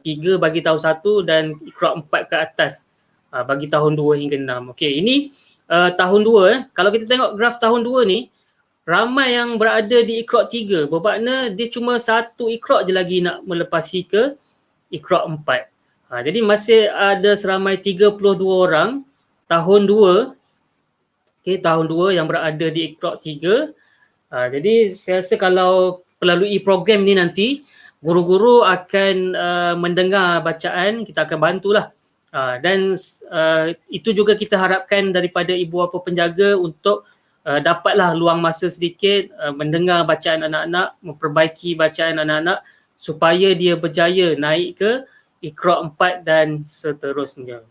3 bagi tahun 1 dan Iqra' 4 ke atas bagi tahun 2 hingga 6. Okey, ini tahun 2. Kalau kita tengok graf tahun 2 ni, ramai yang berada di Iqra' 3. Bermakna dia cuma satu Iqra' je lagi nak melepasi ke Iqra' 4. Jadi masih ada seramai 32 orang tahun 2. Okey, tahun 2 yang berada di Iqra' 3. Jadi saya rasa kalau melalui program ni nanti guru-guru akan mendengar bacaan, kita akan bantulah. Dan itu juga kita harapkan daripada ibu bapa penjaga untuk dapatlah luang masa sedikit mendengar bacaan anak-anak, memperbaiki bacaan anak-anak supaya dia berjaya naik ke Iqra' 4 dan seterusnya.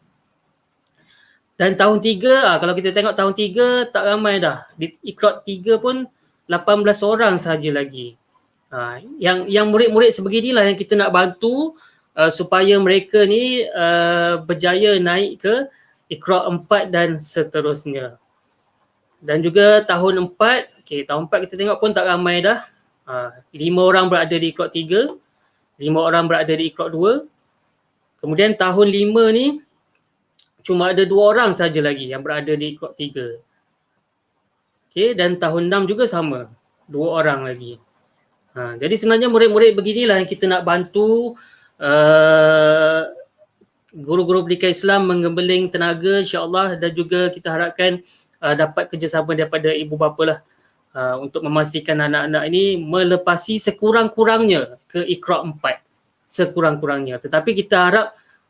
Dan tahun 3, kalau kita tengok tahun 3 tak ramai dah. Di Iqra' 3 pun 18 orang sahaja lagi. Yang murid-murid sebeginilah yang kita nak bantu supaya mereka ni berjaya naik ke Iqra' 4 dan seterusnya. Dan juga tahun 4, okey, tahun 4 kita tengok pun tak ramai dah. 5 orang berada di Iqra' 3, 5 orang berada di Iqra' 2. Kemudian tahun 5 ni cuma ada 2 orang saja lagi yang berada di Iqra 3. Okay, dan tahun 6 juga sama, 2 orang lagi. Jadi sebenarnya murid-murid beginilah yang kita nak bantu guru-guru pendidikan Islam menggembeling tenaga insya-Allah, dan juga kita harapkan dapat kerjasama daripada ibu bapa lah untuk memastikan anak-anak ini melepasi sekurang-kurangnya ke Iqra 4, sekurang-kurangnya. Tetapi kita harap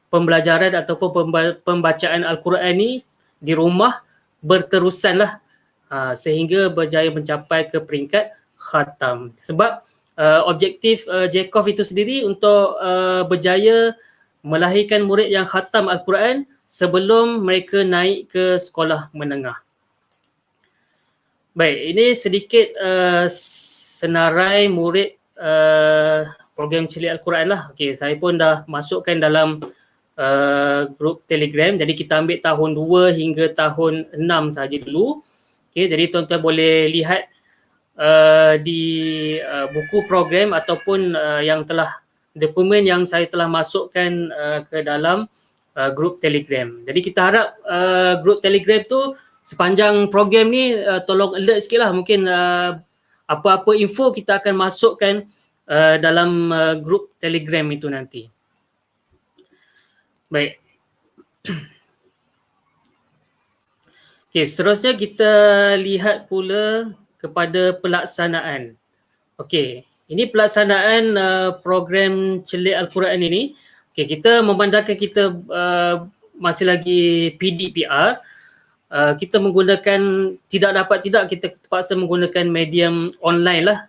pembelajaran ataupun pembacaan Al-Quran ni di rumah berterusan lah sehingga berjaya mencapai ke peringkat khatam. Sebab objektif JCOF itu sendiri untuk berjaya melahirkan murid yang khatam Al-Quran sebelum mereka naik ke sekolah menengah. Baik, ini sedikit senarai murid program celik Al-Quran lah. Okey, saya pun dah masukkan dalam grup Telegram. Jadi kita ambil tahun 2 hingga tahun 6 saja dulu. Okey, jadi tuan-tuan boleh lihat di buku program ataupun yang telah dokumen yang saya telah masukkan ke dalam grup Telegram. Jadi kita harap grup Telegram tu sepanjang program ni tolong alert sikit lah. Mungkin apa-apa info kita akan masukkan dalam grup Telegram itu nanti. Baik. Okay, seterusnya kita lihat pula kepada pelaksanaan. Okey, ini pelaksanaan program celik Al-Quran ini. Okey, kita memandangkan kita masih lagi PDPR. Kita menggunakan kita terpaksa menggunakan medium online lah.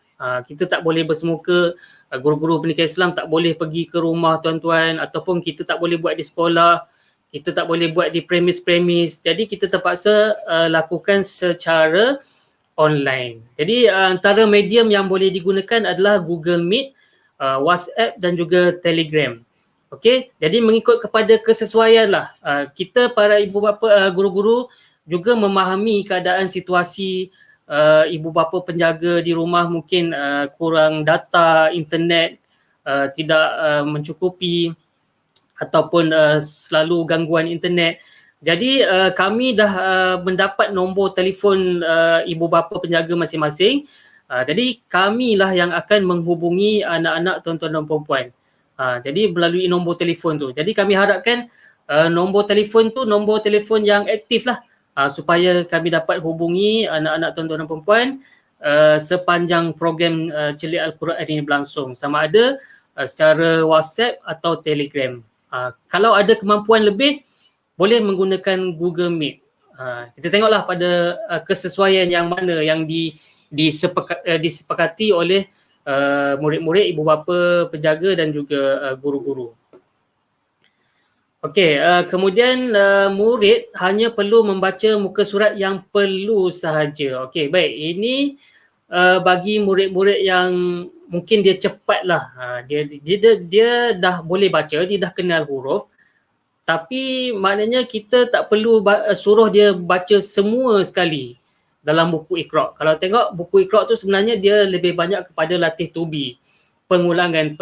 Kita tak boleh bersemuka, guru-guru pendidikan Islam tak boleh pergi ke rumah tuan-tuan, ataupun kita tak boleh buat di sekolah, kita tak boleh buat di premis-premis. Jadi kita terpaksa lakukan secara online. Jadi antara medium yang boleh digunakan adalah Google Meet, WhatsApp dan juga Telegram. Okey, jadi mengikut kepada kesesuaian lah. Kita para ibu bapa, guru-guru juga memahami keadaan situasi ibu bapa penjaga di rumah mungkin kurang data, internet tidak mencukupi ataupun selalu gangguan internet. Jadi kami dah mendapat nombor telefon ibu bapa penjaga masing-masing. Jadi kamilah yang akan menghubungi anak-anak tuan-tuan dan puan-puan. Jadi melalui nombor telefon tu. Jadi kami harapkan nombor telefon tu nombor telefon yang aktif lah supaya kami dapat hubungi anak-anak tuan-tuan dan puan-puan sepanjang program celik Al-Quran ini berlangsung. Sama ada secara WhatsApp atau Telegram. Kalau ada kemampuan lebih, boleh menggunakan Google Meet. Kita tengoklah pada kesesuaian yang mana yang disepakati oleh murid-murid, ibu bapa, penjaga dan juga guru-guru. Okey, kemudian murid hanya perlu membaca muka surat yang perlu sahaja. Okey, baik. Ini bagi murid-murid yang mungkin dia cepatlah. Dia dah boleh baca, dia dah kenal huruf. Tapi maknanya kita tak perlu suruh dia baca semua sekali dalam buku Iqra. Kalau tengok buku Iqra tu sebenarnya dia lebih banyak kepada latih to be, pengulangan.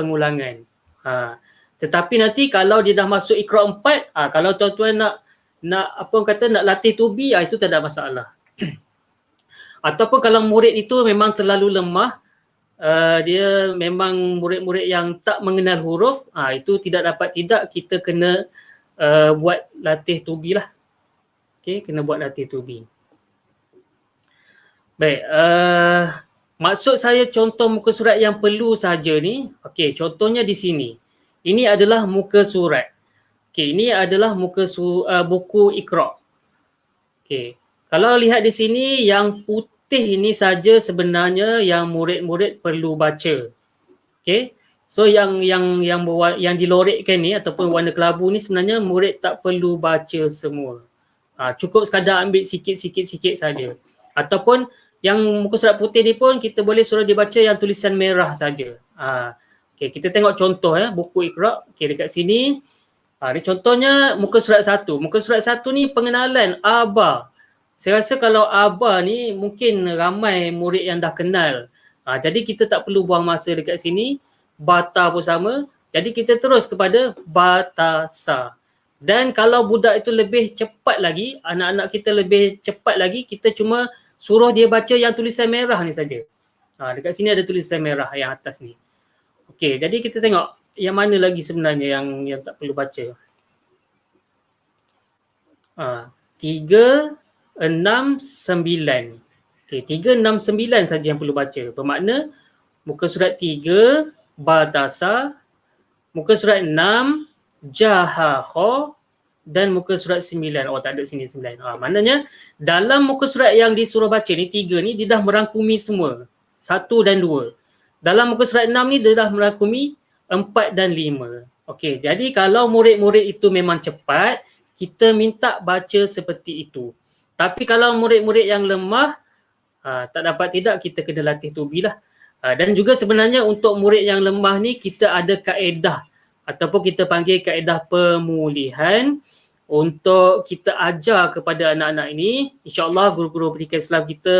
Tetapi nanti kalau dia dah masuk Iqra 4, kalau tuan-tuan nak latih to be, itu tak ada masalah. Ataupun kalau murid itu memang terlalu lemah, dia memang murid-murid yang tak mengenal huruf, itu tidak kita kena buat latih to be lah. Okay, kena buat latih to be. Baik, maksud saya contoh muka surat yang perlu saja ni, okey, contohnya di sini. Ini adalah muka surat. Okey, ini adalah buku Iqra. Okey, kalau lihat di sini yang putih ini saja sebenarnya yang murid-murid perlu baca. Okey, so yang dilorekkan ni ataupun warna kelabu ni sebenarnya murid tak perlu baca semua. Cukup sekadar ambil sikit-sikit saja. Ataupun yang muka surat putih ni pun kita boleh suruh dia baca yang tulisan merah saja. Okay, kita tengok contoh buku Iqra. Okay, dekat sini. Ni contohnya muka surat 1. Muka surat 1 ni pengenalan Aba. Saya rasa kalau Aba ni mungkin ramai murid yang dah kenal. Jadi kita tak perlu buang masa dekat sini. Bata pun sama. Jadi kita terus kepada Batasa. Dan kalau budak itu lebih cepat lagi, anak-anak kita lebih cepat lagi, kita cuma suruh dia baca yang tulisan merah ni saja. Dekat sini ada tulisan merah yang atas ni. Okey, jadi kita tengok yang mana lagi sebenarnya yang tak perlu baca. 3, 6, 9. Okey, 3, 6, 9 saja yang perlu baca. Bermakna muka surat 3, ba tasa, muka surat 6, jaha kha, dan muka surat 9. Oh, tak ada sini 9. Maknanya dalam muka surat yang disuruh baca ni 3 ni dia dah merangkumi semua. 1 dan 2. Dalam muka surat 6 ni dia dah merangkumi 4 dan 5. Okey, jadi kalau murid-murid itu memang cepat, kita minta baca seperti itu. Tapi kalau murid-murid yang lemah, tak dapat tidak, kita kena latih tubi lah. Dan juga sebenarnya untuk murid yang lemah ni kita ada kaedah ataupun kita panggil kaedah pemulihan untuk kita ajar kepada anak-anak ini. InsyaAllah guru-guru pendidikan Islam kita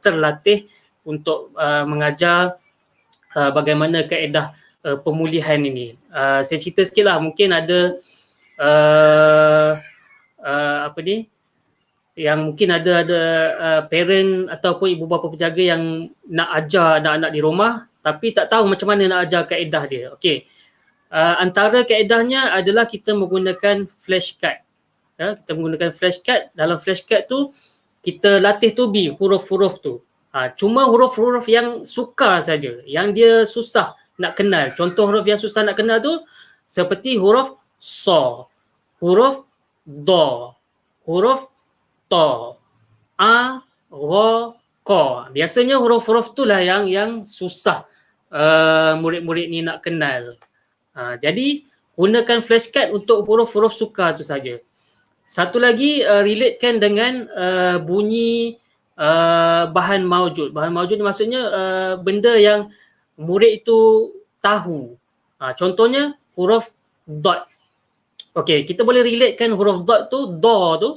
terlatih untuk mengajar bagaimana kaedah pemulihan ini. Saya cerita sikit lah, mungkin ada yang mungkin ada parent ataupun ibu bapa penjaga yang nak ajar anak-anak di rumah tapi tak tahu macam mana nak ajar kaedah dia. Okey. Antara kaedahnya adalah kita menggunakan flashcard. Kita menggunakan flashcard. Dalam flashcard tu kita latih tubi huruf-huruf tu. Cuma huruf-huruf yang sukar saja, yang dia susah nak kenal. Contoh huruf yang susah nak kenal tu seperti huruf so, huruf do, huruf to, a, ro, ko. Biasanya huruf-huruf tu lah yang susah murid-murid ni nak kenal. Jadi gunakan flashcard untuk huruf-huruf sukar tu saja. Satu lagi relatekan dengan bunyi bahan maujud. Bahan maujud ni maksudnya benda yang murid itu tahu. Contohnya huruf dot. Okey, kita boleh relatekan huruf dot tu, do tu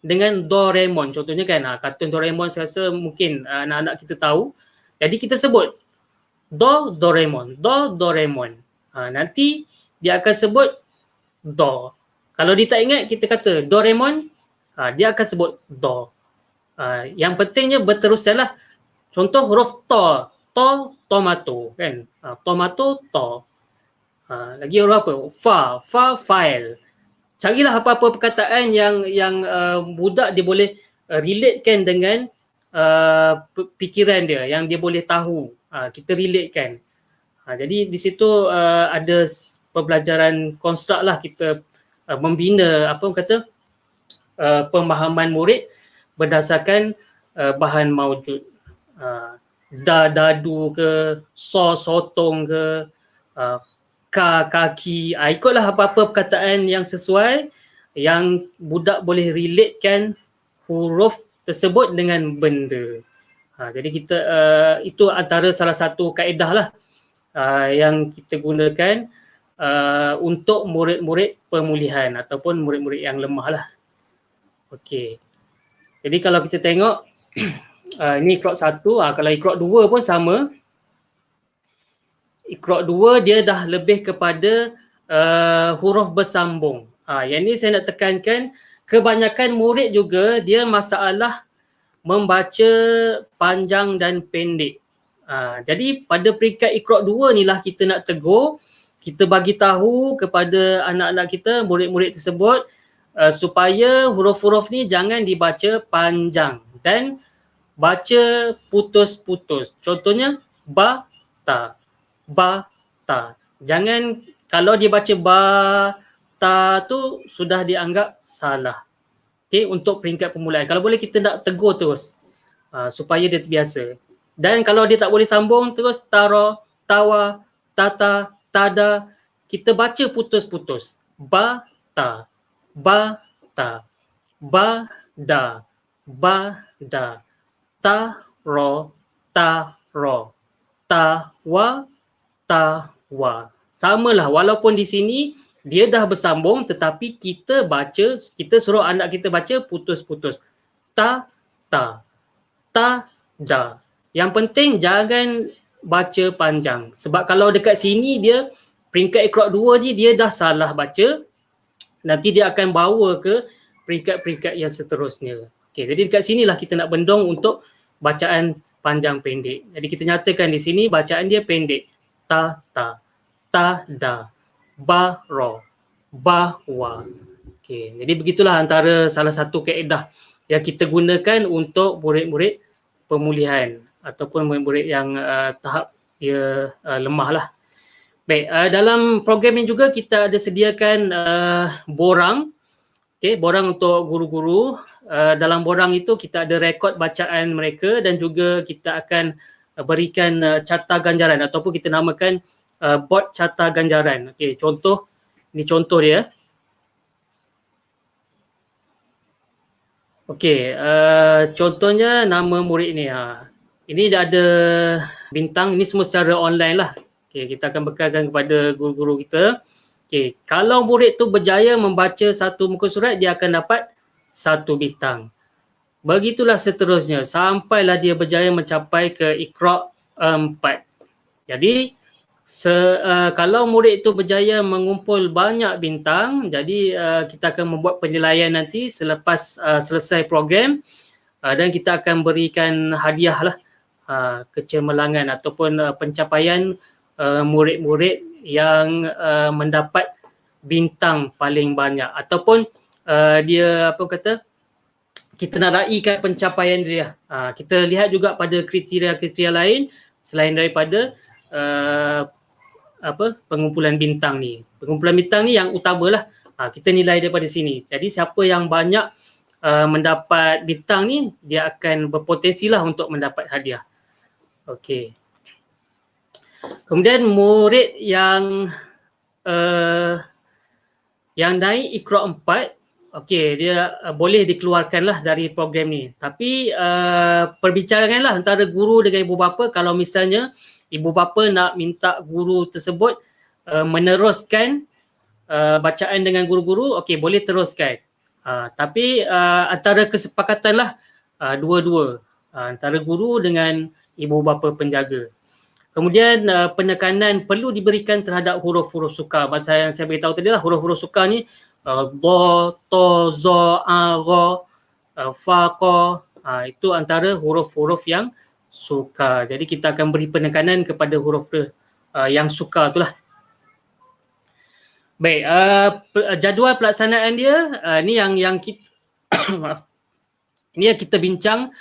dengan Doraemon. Contohnya kan, kartun Doraemon saya rasa mungkin anak-anak kita tahu. Jadi kita sebut Doraemon, Doraemon. Nanti dia akan sebut do. Kalau dia tak ingat, kita kata Doraemon, dia akan sebut do. Yang pentingnya berterusanlah. Contoh huruf to, tomato kan. Tomato, to. Lagi huruf apa? Fa, file. Carilah apa-apa perkataan yang budak dia boleh relatekan dengan fikiran dia, yang dia boleh tahu. Kita relatekan. Jadi di situ ada pembelajaran konstruk lah, kita membina pemahaman murid berdasarkan bahan maujud. Dadu ke, sotong ke, kaki, ikutlah apa-apa perkataan yang sesuai, yang budak boleh relatekan huruf tersebut dengan benda. Jadi kita itu antara salah satu kaedah lah yang kita gunakan untuk murid-murid pemulihan ataupun murid-murid yang lemah lah. Okey. Jadi kalau kita tengok ini Iqra' 1, kalau Iqra' 2 pun sama. Iqra' 2 dia dah lebih kepada huruf bersambung. Yang ni saya nak tekankan, kebanyakan murid juga dia masalah membaca panjang dan pendek. Jadi pada peringkat Iqra' 2 ni lah kita nak tegur, kita bagi tahu kepada anak-anak kita, murid-murid tersebut supaya huruf-huruf ni jangan dibaca panjang dan baca putus-putus. Contohnya ba, ta. Jangan kalau dia baca ba, ta tu sudah dianggap salah. Okey, untuk peringkat permulaan. Kalau boleh kita nak tegur terus supaya dia terbiasa. Dan kalau dia tak boleh sambung terus tara, tawa, tata, tada, kita baca putus-putus. Ba, ta, ba, ta, ba, da, ta, ro, ta, wa. Samalah, walaupun di sini dia dah bersambung tetapi kita suruh anak kita baca putus-putus. Ta, da. Yang penting jangan baca panjang. Sebab kalau dekat sini dia peringkat Iqra' 2 ni dia dah salah baca. nanti dia akan bawa ke peringkat-peringkat yang seterusnya. Okey, jadi dekat sinilah kita nak bendong untuk bacaan panjang pendek. Jadi kita nyatakan di sini bacaan dia pendek. Ta, ta, ta, da, ba, ro, ba, wa. Okey, jadi begitulah antara salah satu kaedah yang kita gunakan untuk murid-murid pemulihan ataupun murid-murid yang tahap dia lemah lah. Baik, dalam program ini juga kita ada sediakan borang. Okay, borang untuk guru-guru. Dalam borang itu kita ada rekod bacaan mereka dan juga kita akan berikan carta ganjaran ataupun kita namakan bot carta ganjaran. Okay, contoh, ini contoh dia. Okay, contohnya nama murid ni. Ini dah ada bintang, ini semua secara online lah. Okay, kita akan bekalkan kepada guru-guru kita. Okay, kalau murid tu berjaya membaca satu muka surat, dia akan dapat 1 bintang. Begitulah seterusnya sampailah dia berjaya mencapai ke Iqra 4. Jadi kalau murid itu berjaya mengumpul banyak bintang, jadi kita akan membuat penilaian nanti selepas selesai program dan kita akan berikan hadiah lah kecemerlangan ataupun pencapaian murid-murid yang mendapat bintang paling banyak ataupun dia apa kata kita nak raikan pencapaian dia. Kita lihat juga pada kriteria-kriteria lain selain daripada pengumpulan bintang ni. Pengumpulan bintang ni yang utamalah. Kita nilai daripada sini. Jadi siapa yang banyak mendapat bintang ni, dia akan berpotensi lah untuk mendapat hadiah. Okey. Kemudian murid yang naik Iqra 4, okey, dia boleh dikeluarkanlah dari program ni. Tapi perbincanganlah antara guru dengan ibu bapa kalau misalnya ibu bapa nak minta guru tersebut meneruskan bacaan dengan guru-guru, okey, boleh teruskan. Tapi antara kesepakatanlah dua-dua, antara guru dengan ibu bapa penjaga. Kemudian penekanan perlu diberikan terhadap huruf-huruf sukar. Macam yang saya beritahu tadi lah, huruf-huruf sukar ni do, to, zo, a, ro, fa, ko. Itu antara huruf-huruf yang sukar. Jadi kita akan beri penekanan kepada huruf yang sukar itulah. Baik, jadual pelaksanaan dia ni yang kita ini yang kita bincang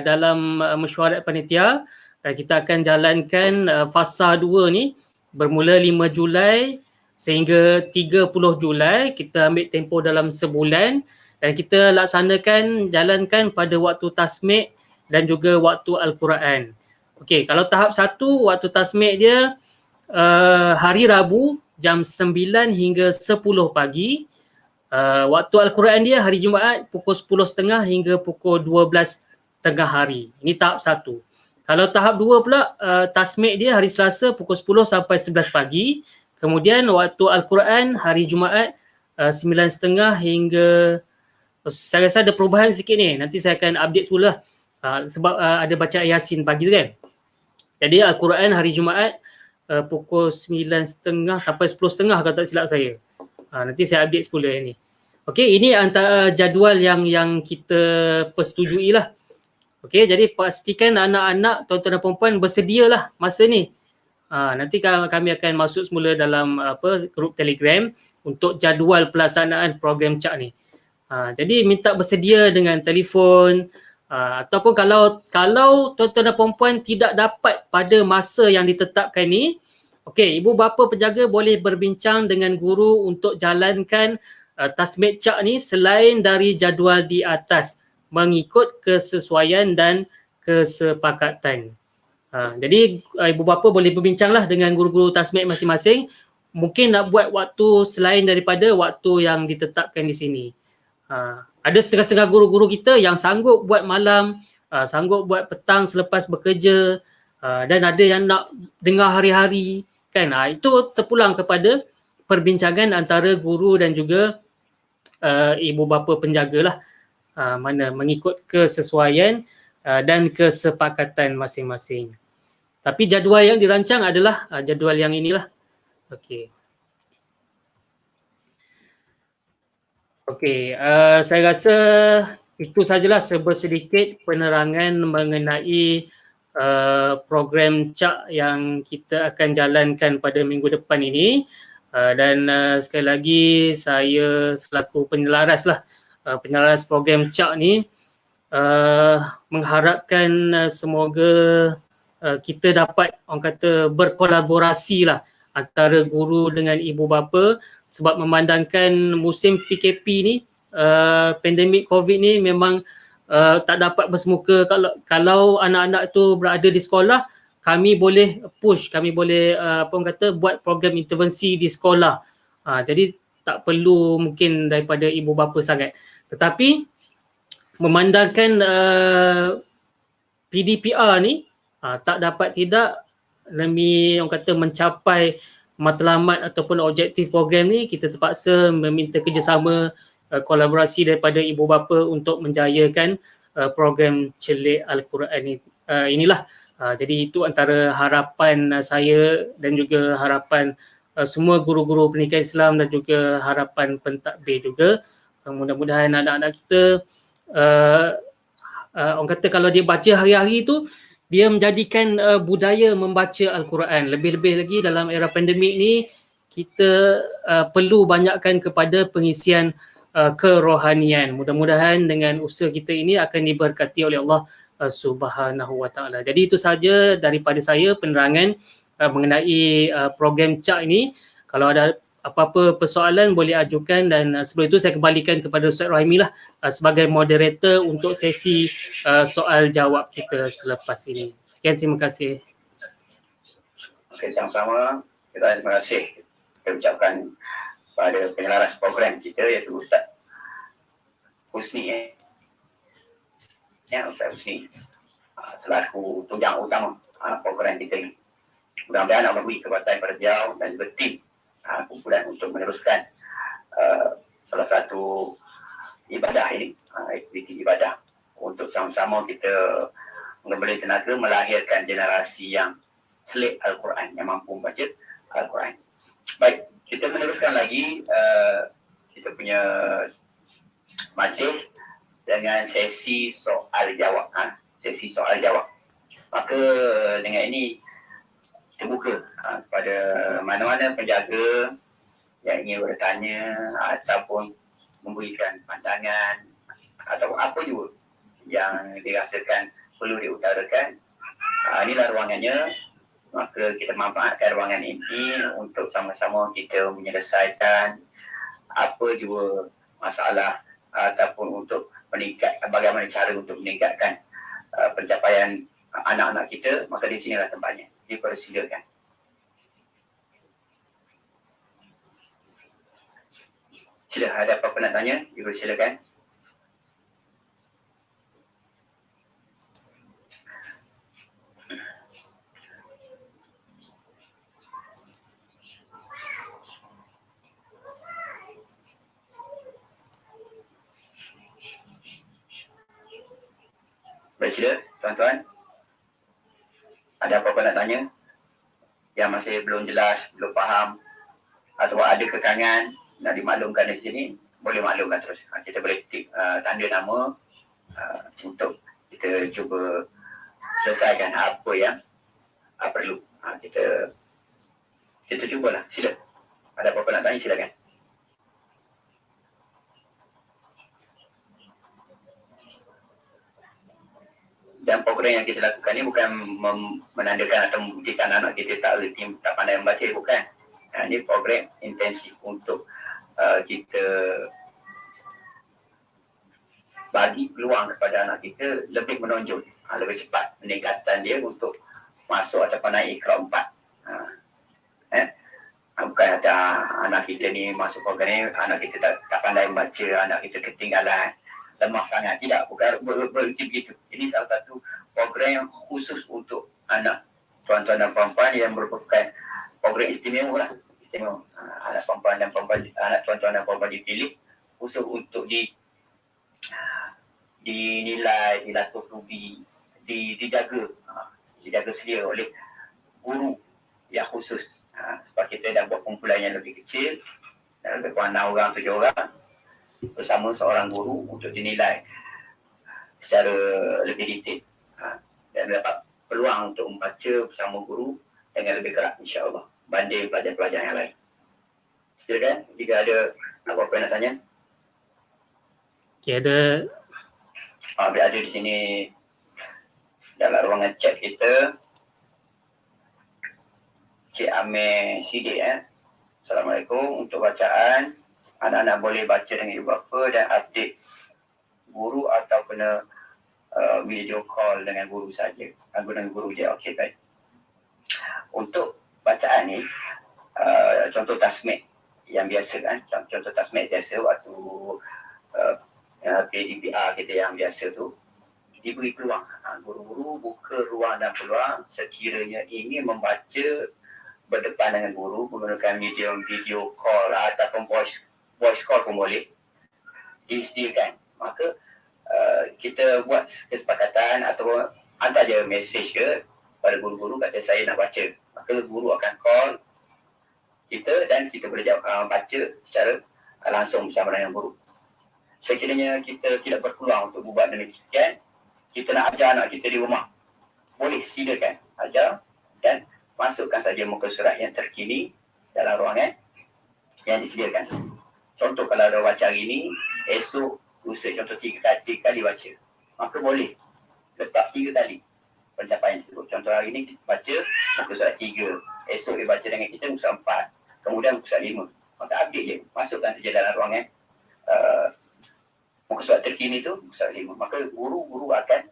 dalam mesyuarat panitia. Kita akan jalankan fasa 2 ni bermula 5 Julai sehingga 30 Julai. Kita ambil tempoh dalam sebulan dan kita jalankan pada waktu tasmik dan juga waktu Al-Quran. Okey, kalau tahap 1 waktu tasmik dia hari Rabu jam 9 hingga 10 pagi. Waktu Al-Quran dia hari Jumaat pukul 10.30 hingga pukul 12 tengah hari. Ini tahap 1. Kalau tahap 2 pula, tasmik dia hari Selasa pukul 10 sampai 11 pagi. Kemudian waktu Al-Quran hari Jumaat 9.30 hingga, saya rasa ada perubahan sikit ni. Nanti saya akan update semula sebab ada baca Yasin pagi tu kan. Jadi Al-Quran hari Jumaat pukul 9.30 sampai 10.30 kalau tak silap saya. Nanti saya update semula yang ni. Okey, ini antara jadual yang kita persetujui lah. Okey, jadi pastikan anak-anak, tuan-tuan dan puan-puan bersedialah masa ni. Nanti kami akan masuk semula dalam grup Telegram untuk jadual pelaksanaan program CAK ni. Jadi minta bersedia dengan telefon ataupun kalau tuan-tuan dan puan-puan tidak dapat pada masa yang ditetapkan ni, okey, ibu bapa penjaga boleh berbincang dengan guru untuk jalankan tasmik CAK ni selain dari jadual di atas, mengikut kesesuaian dan kesepakatan. Jadi ibu bapa boleh berbincanglah dengan guru-guru tasmik masing-masing. Mungkin nak buat waktu selain daripada waktu yang ditetapkan di sini. Ada setengah-setengah guru-guru kita yang sanggup buat malam, sanggup buat petang selepas bekerja, dan ada yang nak dengar hari-hari kan. Itu terpulang kepada perbincangan antara guru dan juga ibu bapa penjaga lah. Mana mengikut kesesuaian dan kesepakatan masing-masing. Tapi jadual yang dirancang adalah jadual yang inilah. Okey. Okey, saya rasa itu sajalah sedikit penerangan mengenai program CAK yang kita akan jalankan pada minggu depan ini. Dan sekali lagi saya selaku penyelaras program CAK ni mengharapkan semoga kita dapat orang kata berkolaborasi lah antara guru dengan ibu bapa, sebab memandangkan musim PKP ni, pandemik COVID ni memang tak dapat bersemuka. Kalau anak-anak tu berada di sekolah, kami boleh push, kami boleh buat program intervensi di sekolah. Jadi tak perlu mungkin daripada ibu bapa sangat. Tetapi memandangkan PDPR ni tak dapat tidak demi orang kata mencapai matlamat ataupun objektif program ni, kita terpaksa meminta kerjasama kolaborasi daripada ibu bapa untuk menjayakan program Celik Al-Quran ni. Inilah. Jadi itu antara harapan saya dan juga harapan semua guru-guru pendidikan Islam dan juga harapan pentadbir juga. Mudah-mudahan anak-anak kita orang kata kalau dia baca hari-hari tu, dia menjadikan budaya membaca Al-Quran. Lebih-lebih lagi dalam era pandemik ni, kita perlu banyakkan kepada pengisian kerohanian. Mudah-mudahan dengan usaha kita ini akan diberkati oleh Allah Subhanahu Wa Taala. Jadi itu saja daripada saya penerangan mengenai program CAK ini. Kalau ada apa-apa persoalan boleh ajukan, dan sebelum itu saya kembalikan kepada Ustaz Rahimi lah sebagai moderator untuk sesi soal jawab kita selepas ini. Sekian, terima kasih. Okey, sama-sama. Terima kasih. Kita ucapkan pada penyelaras program kita iaitu Ustaz Husni. Ustaz Husni selaku tunjang utama program kita ini. Mudah-mudahan Allah beri kekuatan pada beliau dan juga tim kumpulan untuk meneruskan salah satu ibadah ini, aktiviti ibadah untuk sama-sama kita mengembali tenaga melahirkan generasi yang celik Al-Quran, yang mampu membaca Al-Quran. Baik, kita meneruskan lagi kita punya majlis dengan sesi soal jawab. Sesi soal jawab. Maka dengan ini kita buka kepada mana-mana penjaga yang ingin bertanya ataupun memberikan pandangan atau apa juga yang dirasakan perlu diutarakan. Inilah ruangannya. Maka kita manfaatkan ruangan ini untuk sama-sama kita menyelesaikan apa juga masalah ataupun untuk meningkat, bagaimana cara untuk meningkatkan pencapaian anak-anak kita. Maka di sinilah tempatnya. Dipersilakan. Sila, ada apa-apa nak tanya? Dipersilakan. Baik, sila, tuan-tuan. Ada apa-apa nak tanya yang masih belum jelas, belum faham, atau ada kekangan nak dimaklumkan di sini, boleh maklumkan terus. Kita boleh tik tanda nama untuk kita cuba selesaikan apa yang perlu. Kita cubalah. Sila. Ada apa-apa nak tanya, silakan. Dan program yang kita lakukan ni bukan menandakan atau membuktikan anak kita tak reti, tak pandai membaca, bukan. Ini program intensif untuk kita bagi peluang kepada anak kita lebih menonjol, lebih cepat peningkatan dia untuk masuk ataupun naik Iqra 4. Bukan kata anak kita ni masuk program ni, anak kita tak pandai membaca, anak kita ketinggalan, lemah sangat. Tidak, bukan berarti begitu. Ini salah satu program khusus untuk anak tuan-tuan dan puan-puan yang merupakan program istimewa lah. Istimewa. Anak puan-puan dan puan-puan, anak tuan-tuan dan puan-puan dipilih khusus untuk dinilai, dilatuhi, dijaga sedia oleh guru yang khusus. Sebab kita dah buat kumpulan yang lebih kecil, lebih kurang 6 orang, 7 orang. bersama seorang guru untuk dinilai secara lebih detail dan dapat peluang untuk membaca bersama guru dengan lebih kerap insya-Allah banding pelajar-pelajar yang lain. Silakan jika ada apa-apa yang nak tanya. Okay, ada Ada di sini dalam ruangan chat kita Cik Amir Sidik. Assalamualaikum. Untuk bacaan, anak-anak boleh baca dengan ibu bapa dan update guru atau kena video call dengan guru saja. Dengan guru je. Okey, baik. Untuk bacaan ni, contoh tasmid yang biasa kan. Contoh tasmid biasa waktu PDPR kita yang biasa tu, diberi peluang. Guru-guru buka ruang dan peluang sekiranya ingin membaca berdepan dengan guru menggunakan medium video call ataupun voice call pun boleh disediakan. Maka kita buat kesepakatan atau hantar je mesej ke pada guru-guru kata saya nak baca. Maka guru akan call kita dan kita boleh baca secara langsung bersama dengan guru. Sekiranya kita tidak berpeluang untuk buat demikian, kita nak ajar anak kita di rumah, boleh silakan ajar dan masukkan saja muka surat yang terkini dalam ruangan yang disediakan. Contoh kalau ada baca hari ini, esok usaha contoh 3 kali baca. Maka boleh letak 3 kali pencapaian tersebut. Contoh hari ini kita baca muka surat 3, esok dia baca dengan kita muka surat 4, kemudian muka surat 5. Maka update je, masukkan saja dalam ruangan muka surat terkini tu, muka surat 5. Maka guru-guru akan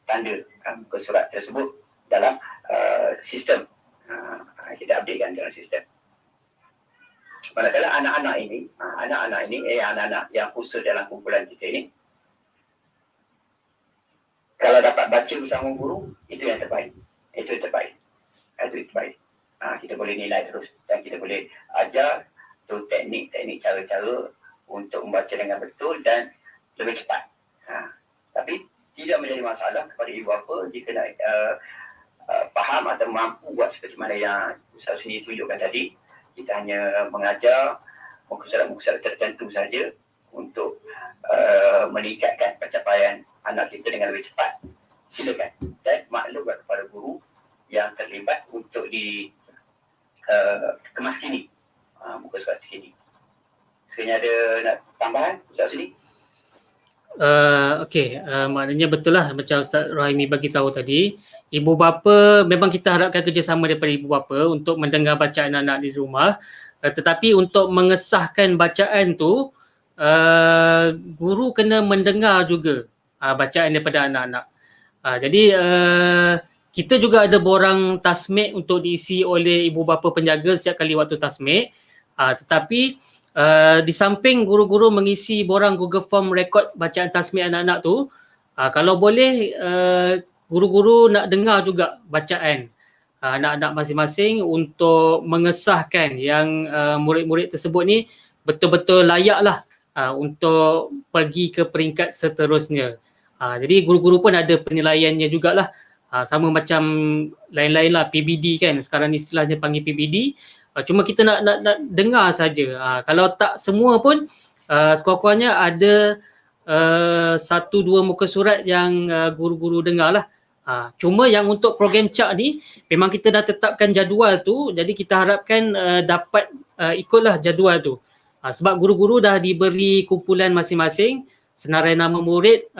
tanda muka surat tersebut dalam sistem. Kita updatekan dalam sistem. Manakala anak-anak ini anak-anak yang khusus dalam kumpulan kita ini, kalau dapat baca bersama guru, itu yang terbaik. Itu terbaik. Kita boleh nilai terus dan kita boleh ajar tu teknik-teknik cara-cara untuk membaca dengan betul dan lebih cepat. Tapi tidak menjadi masalah kepada ibu bapa jika nak faham atau mampu buat seperti mana yang Ustaz Husni tunjukkan tadi. Kita hanya mengajar muka surat tertentu saja untuk meningkatkan pencapaian anak kita dengan lebih cepat. Silakan dan maklumkan kepada guru yang terlibat untuk kemas kini muka surat terkini. Sekiranya ada nak tambahan Ustaz Husni? Okey, maknanya betul lah macam Ustaz Rahimi bagi tahu tadi, ibu bapa memang kita harapkan kerjasama daripada ibu bapa untuk mendengar bacaan anak di rumah, tetapi untuk mengesahkan bacaan tu guru kena mendengar juga bacaan daripada anak-anak. Jadi kita juga ada borang tasmid untuk diisi oleh ibu bapa penjaga setiap kali waktu tasmid, tetapi di samping guru-guru mengisi borang Google Form rekod bacaan tasmid anak-anak tu, kalau boleh guru-guru nak dengar juga bacaan anak-anak masing-masing untuk mengesahkan yang murid-murid tersebut ni betul-betul layak lah untuk pergi ke peringkat seterusnya. Jadi guru-guru pun ada penilaiannya jugalah, sama macam lain-lain lah, PBD kan, sekarang ni istilahnya panggil PBD. Cuma kita nak dengar saja. Kalau tak semua pun sekurang-kurangnya ada 1-2 muka surat yang guru-guru dengar lah. Cuma yang untuk program CAK ni memang kita dah tetapkan jadual tu, jadi kita harapkan dapat ikutlah jadual tu. Sebab guru-guru dah diberi kumpulan masing-masing, senarai nama murid,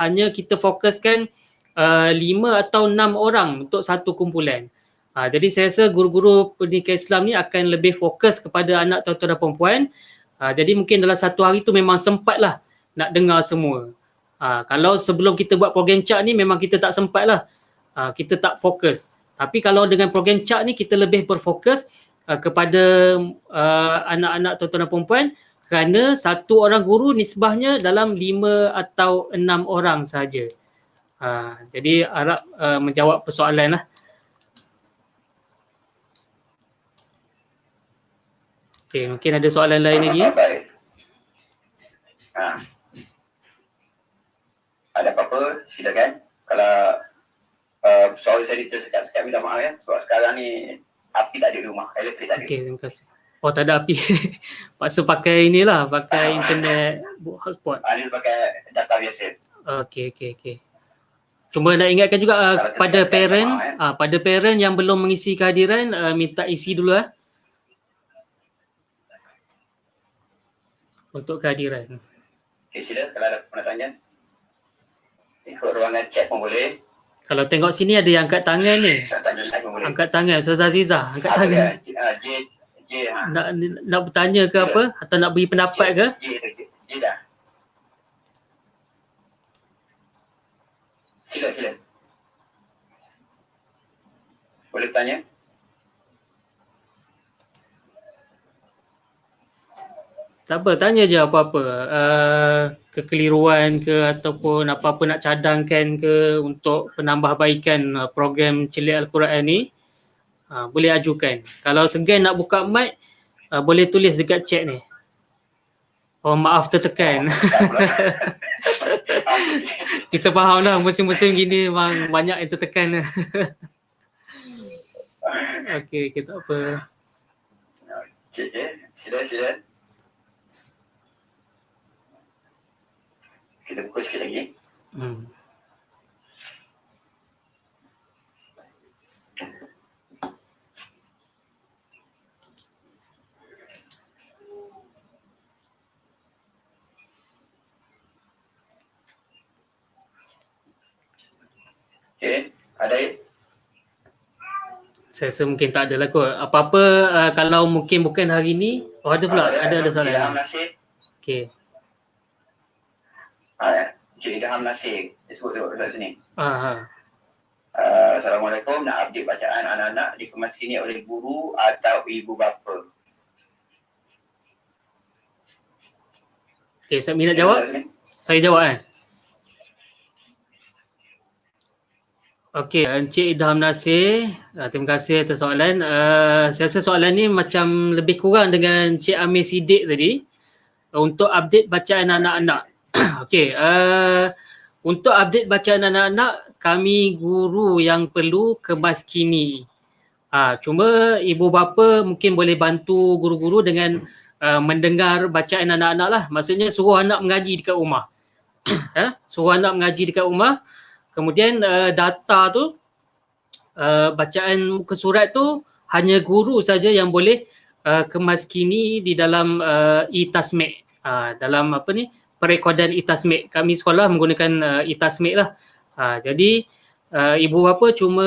hanya kita fokuskan 5 atau 6 orang untuk satu kumpulan. Jadi saya rasa guru-guru pendidikan Islam ni akan lebih fokus kepada anak tuan-tuan dan perempuan. Jadi mungkin dalam satu hari tu memang sempatlah nak dengar semua. Kalau sebelum kita buat program CAK ni memang kita tak sempat lah. Kita tak fokus. Tapi kalau dengan program CAK ni kita lebih berfokus kepada anak-anak tuan-tuan dan perempuan, kerana satu orang guru nisbahnya dalam 5 atau 6 orang sahaja. Jadi harap menjawab persoalan lah. Okay, mungkin ada soalan lain lagi. Baik. Ada apa-apa, silakan. Kalau soal saya diteruskan sekat minta maaf ya, sebab sekarang ni api tak ada di rumah, elektrik tak ada. Okey, terima kasih. Oh, tak ada api. Paksa pakai inilah, pakai internet hotspot. Ni pakai data biasa. Okey. Cuma nak ingatkan juga Kalau pada tersekat parent, sama, pada parent yang belum mengisi kehadiran, minta isi dulu untuk kehadiran. Okay, sila kalau ada penanya. Ikut ruangan chat pun boleh. Kalau tengok sini ada yang angkat tangan ni. Tak tanya live pun boleh. Angkat tangan, Ustazah Azizah, angkat tangan. Nak bertanya ke apa? Atau nak beri pendapat ke? J dah. Sila. Boleh tanya? Tak apa, tanya je apa-apa. Kekeliruan ke ataupun apa-apa nak cadangkan ke untuk penambahbaikan program Celik Al-Quran ni, boleh ajukan. Kalau segan nak buka mic, boleh tulis dekat chat ni. Oh, maaf tertekan. Kita faham lah musim-musim gini memang banyak yang tertekan. Okey, tak apa. Okay. Sila. Kita buka sikit lagi. Okay, ada Saya rasa mungkin tak ada lah kot. Apa-apa kalau mungkin bukan hari ni. Oh, ada pula. Ada soalan. Ilham Nasir. Okey. Ilham Nasir. Dia sebut dekat sini. Ha. Assalamualaikum. Nak update bacaan anak-anak dikemaskini oleh guru atau ibu bapa. Okey, saya minat jawab. Saya jawab Okey, Encik Idham Nasir, terima kasih atas soalan. Saya rasa soalan ni macam lebih kurang dengan Encik Amir Siddiq tadi untuk update bacaan anak-anak. Okey, untuk update bacaan anak-anak, kami guru yang perlu kemaskini. Cuma ibu bapa mungkin boleh bantu guru-guru dengan mendengar bacaan anak-anak lah. Maksudnya suruh anak mengaji dekat rumah. Suruh anak mengaji dekat rumah. Kemudian data tu, bacaan muka surat tu hanya guru saja yang boleh kemaskini di dalam e-tasmik. Dalam perekodan e-tasmik. Kami sekolah menggunakan e-tasmik lah. Jadi ibu bapa cuma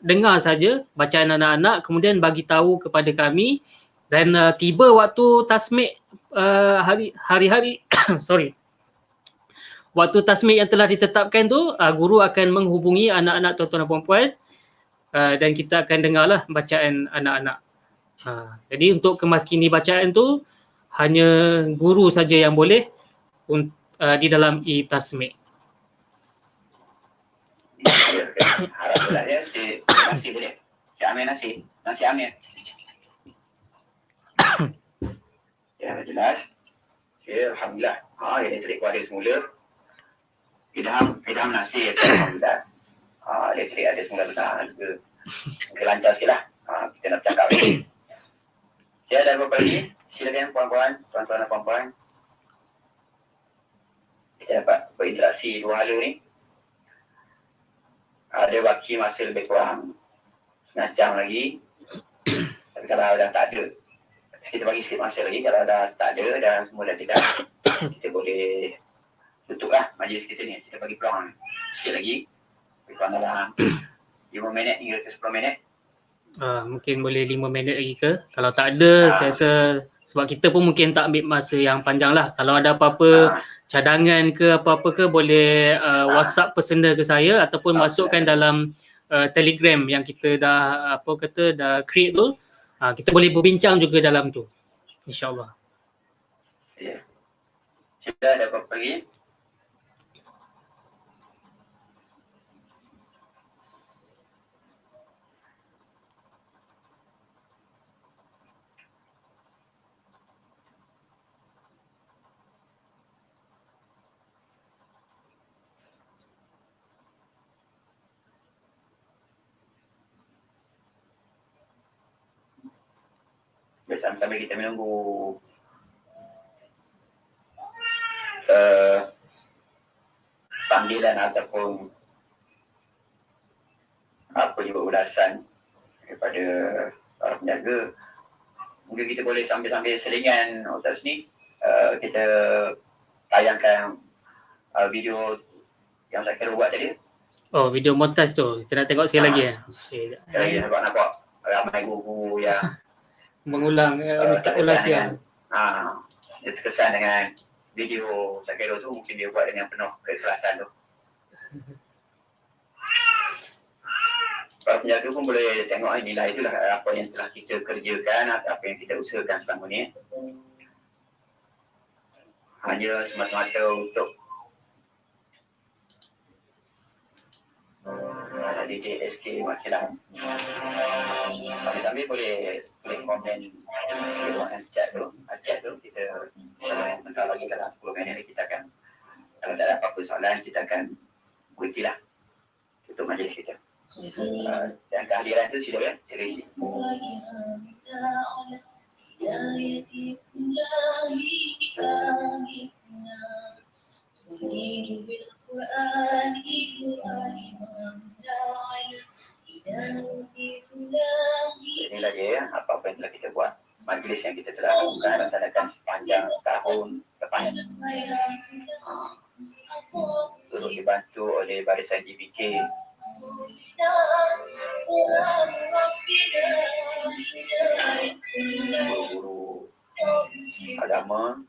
dengar saja bacaan anak-anak, kemudian bagi tahu kepada kami, dan tiba waktu tasmik hari-hari waktu tasmik yang telah ditetapkan tu, guru akan menghubungi anak-anak tuan-tuan dan puan-puan dan kita akan dengarlah bacaan anak-anak. Jadi untuk kemaskini bacaan tu hanya guru saja yang boleh di dalam e-tasmik. Haraplah dia Nasi boleh. Cik Amir Nasi Amir. Ya, jelas. Okay, Alhamdulillah. Ini trik ada semula. Idham Nasir, Alhamdulillah. Elektrik ada semula benar juga. Mungkin lancar sikit lah. Kita nak bercakap lagi. Okay, ada apa lagi? Silakan puan-puan, tuan-tuan dan puan-puan. Kita dapat berinteraksi dua hala ni. Ada baki masa lebih kurang setengah jam lagi. Tapi kalau dah tak ada, kita bagi sikit masa lagi. Kalau dah tak ada dan semua dah tidak, kita boleh tutup lah majlis kita ni. Kita bagi peluang sikit lagi. Lebih kurang dalam 5 minit hingga ke 10 minit. Mungkin boleh 5 minit lagi ke? Kalau tak ada, saya rasa sebab kita pun mungkin tak ambil masa yang panjang lah. Kalau ada apa-apa cadangan ke apa-apa ke, boleh WhatsApp personal ke saya ataupun masukkan dalam Telegram yang kita dah dah create tu. Kita boleh berbincang juga dalam tu. InsyaAllah. Ya. Kita ada apa-apa lagi? sambil kita menunggu panggilan ataupun apa juga ulasan daripada para penjaga, mungkin kita boleh sambil-sambil selingan Ustaz ni, kita tayangkan video yang saya kira buat tadi. Oh, video montage tu. Kita nak tengok sekali lagi ya. Lagi nampak ramai guru yang Mengulang minta ulang siang. dia terkesan dengan video saya kira tu, mungkin dia buat dengan penuh keikhlasan tu. Para penjaga pun boleh tengok nilai itulah apa yang telah kita kerjakan atau apa yang kita usahakan selama ni. Hanya semata-mata untuk DJ SK Makilan. Kami boleh komen di chat tu. Kita bentar lagi dalam 10 minit ni kita akan, kalau tak ada apa-apa soalan, kita akan berhentilah tutup majlis kita. Dan kehadiran tu sila isi. Inilah dia apa-apa yang telah kita buat, majlis yang kita telah laksanakan sepanjang tahun lepas. Turut dibantu oleh Barisan GBK, guru-guru agama,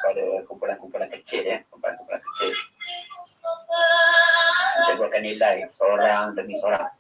pada kumpulan-kumpulan kecil ya, kumpulan-kumpulan kecil. Kita buatkan nilai seorang demi seorang.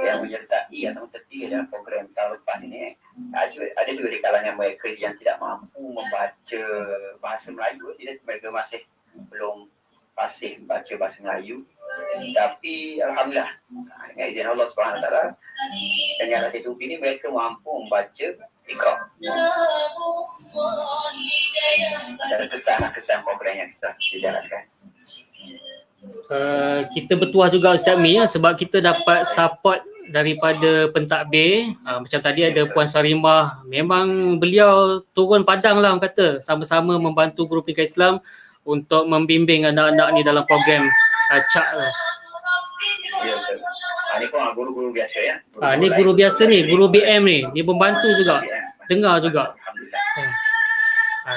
Yang menyertai atau terdiri dalam program tahun lepas ini, ada juga di kalangan mereka yang tidak mampu membaca bahasa Melayu. Mereka masih belum fasih membaca bahasa Melayu, tapi alhamdulillah dengan izin Allah SWT, dengan latih tubi ini mereka mampu membaca Iqra. Dan kesan program yang kita jalankan. Kita bertuah juga Ustaz Mi ya, sebab kita dapat support daripada pentadbir. Macam tadi ada Puan Sarimah, memang beliau turun padang lah orang kata, sama-sama membantu guru pendidikan Islam untuk membimbing anak-anak ni dalam program CAK lah. Ya, ini pun guru-guru biasa ya. Ni guru biasa ni, guru BM ni, dia membantu juga, dengar juga.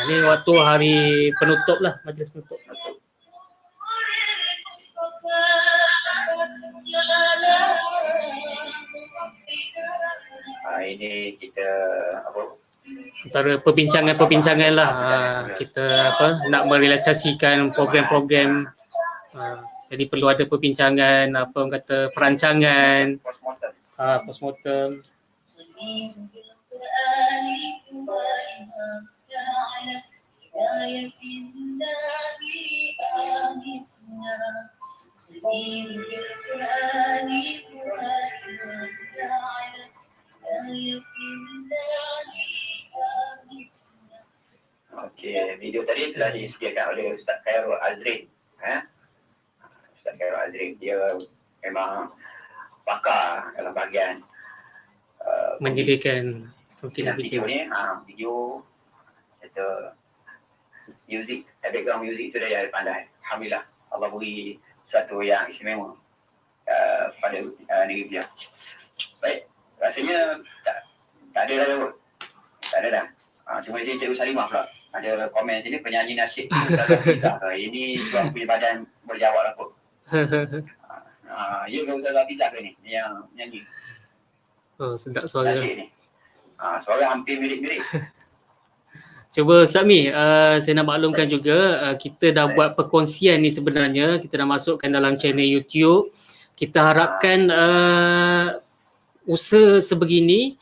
Ni waktu hari penutup lah, majlis penutup. Ini kita antara perbincangan lah, kita nak merealisasikan program-program, jadi perlu ada perbincangan, orang kata perancangan, postmortem. Okey, video tadi telah disediakan oleh Ustaz Khairul Azrin. Ustaz Khairul Azrin, dia memang pakar dalam bahagian menjadikan video ni. Video kata music, background music tu dia pandai. Alhamdulillah, Allah beri satu yang istimewa pada negeri beliau. Baik, rasanya tak ada dah kot. Tak ada dah. Cuma di sini Cikgu Salimah pula ada komen sini, penyanyi nasyid Ustaz Hafizah. Ini tuan punya badan berjawab lah kot. Ya ke Ustaz Hafizah ke ni yang nyanyi? Oh, sedap suara. Nasyid ni. Suara hampir mirip-mirip. Cuba Ustaz Mi, saya nak maklumkan juga kita dah buat perkongsian ni sebenarnya, kita dah masukkan dalam channel YouTube. kita harapkan usaha sebegini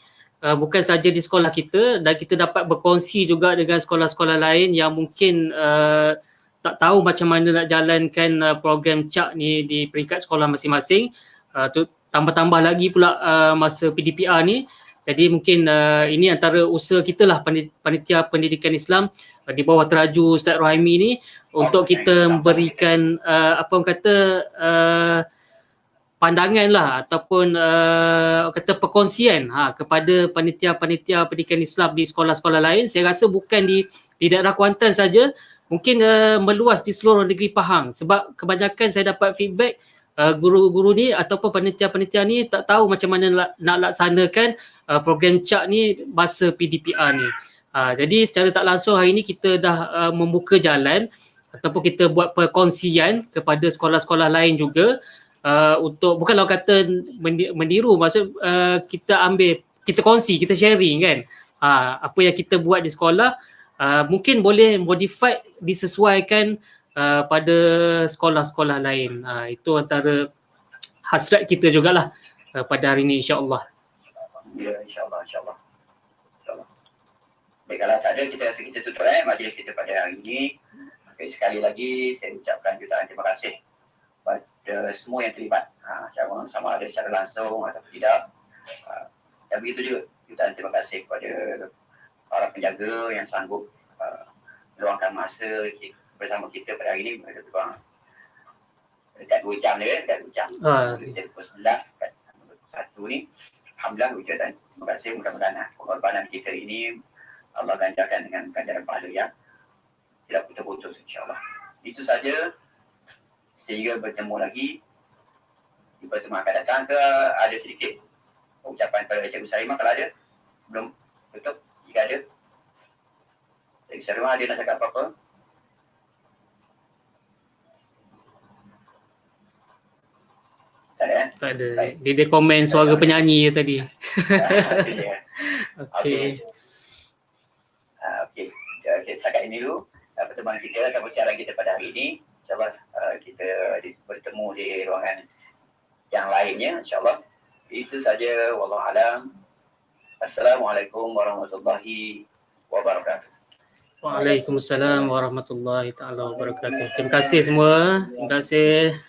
bukan saja di sekolah kita, dan kita dapat berkongsi juga dengan sekolah-sekolah lain yang mungkin tak tahu macam mana nak jalankan program CAK ni di peringkat sekolah masing-masing. Tambah-tambah lagi pula masa PDPR ni. Jadi mungkin ini antara usaha kita lah, Panitia Pendidikan Islam di bawah teraju Ustaz Rohaimi ni, untuk kita memberikan apa orang kata pandangan lah ataupun kata perkongsian kepada panitia-panitia pendidikan Islam di sekolah-sekolah lain. Saya rasa bukan di daerah Kuantan saja, mungkin meluas di seluruh negeri Pahang, sebab kebanyakan saya dapat feedback guru-guru ni ataupun panitia-panitia ni tak tahu macam mana nak laksanakan program CAK ni masa PDPR ni. Jadi secara tak langsung hari ni kita dah membuka jalan ataupun kita buat perkongsian kepada sekolah-sekolah lain juga, untuk bukanlah kata meniru, maksud kita ambil, kita kongsi, kita sharing kan, apa yang kita buat di sekolah mungkin boleh modified, disesuaikan pada sekolah-sekolah lain. Itu antara hasrat kita jugalah pada hari ini, insya-Allah. Ya, insya-Allah. Baik, kalau tak ada, kita rasa kita tutup majlis kita pada hari ini. Okay, sekali lagi saya ucapkan jutaan terima kasih kepada semua yang terlibat, sama ada secara langsung atau tidak. Dan begitu juga jutaan terima kasih kepada para penjaga yang sanggup meluangkan masa bersama kita pada hari ini. Lebih kurang dekat 2 jam dia, dekat 2 jam. Jadi pukul 11 kat 1 ni. Alhamdulillah, ucapkan terima kasih. Mudah-mudahan pengorbanan kita ini Allah ganjarkan dengan ganjaran pahala yang tidak putus-putus, insya-Allah. Itu saja. Sehingga bertemu lagi di pertemuan akan datang. Ke ada sedikit ucapan kepada Cikgu Sarimah kalau ada? Belum tutup? Jika ada, Cikgu Sarimah ada nak cakap apa-apa? Tak ada? Tak ada. Dia komen suara penyanyi tadi. Okey. Okey, setakat ini dulu pertemuan kita atau persiaran kita pada hari ini. InsyaAllah kita bertemu di ruangan yang lainnya, insyaAllah. Itu saja, wallahualam. Assalamualaikum warahmatullahi wabarakatuh. Waalaikumsalam warahmatullahi taala wabarakatuh. Terima kasih semua. Terima kasih.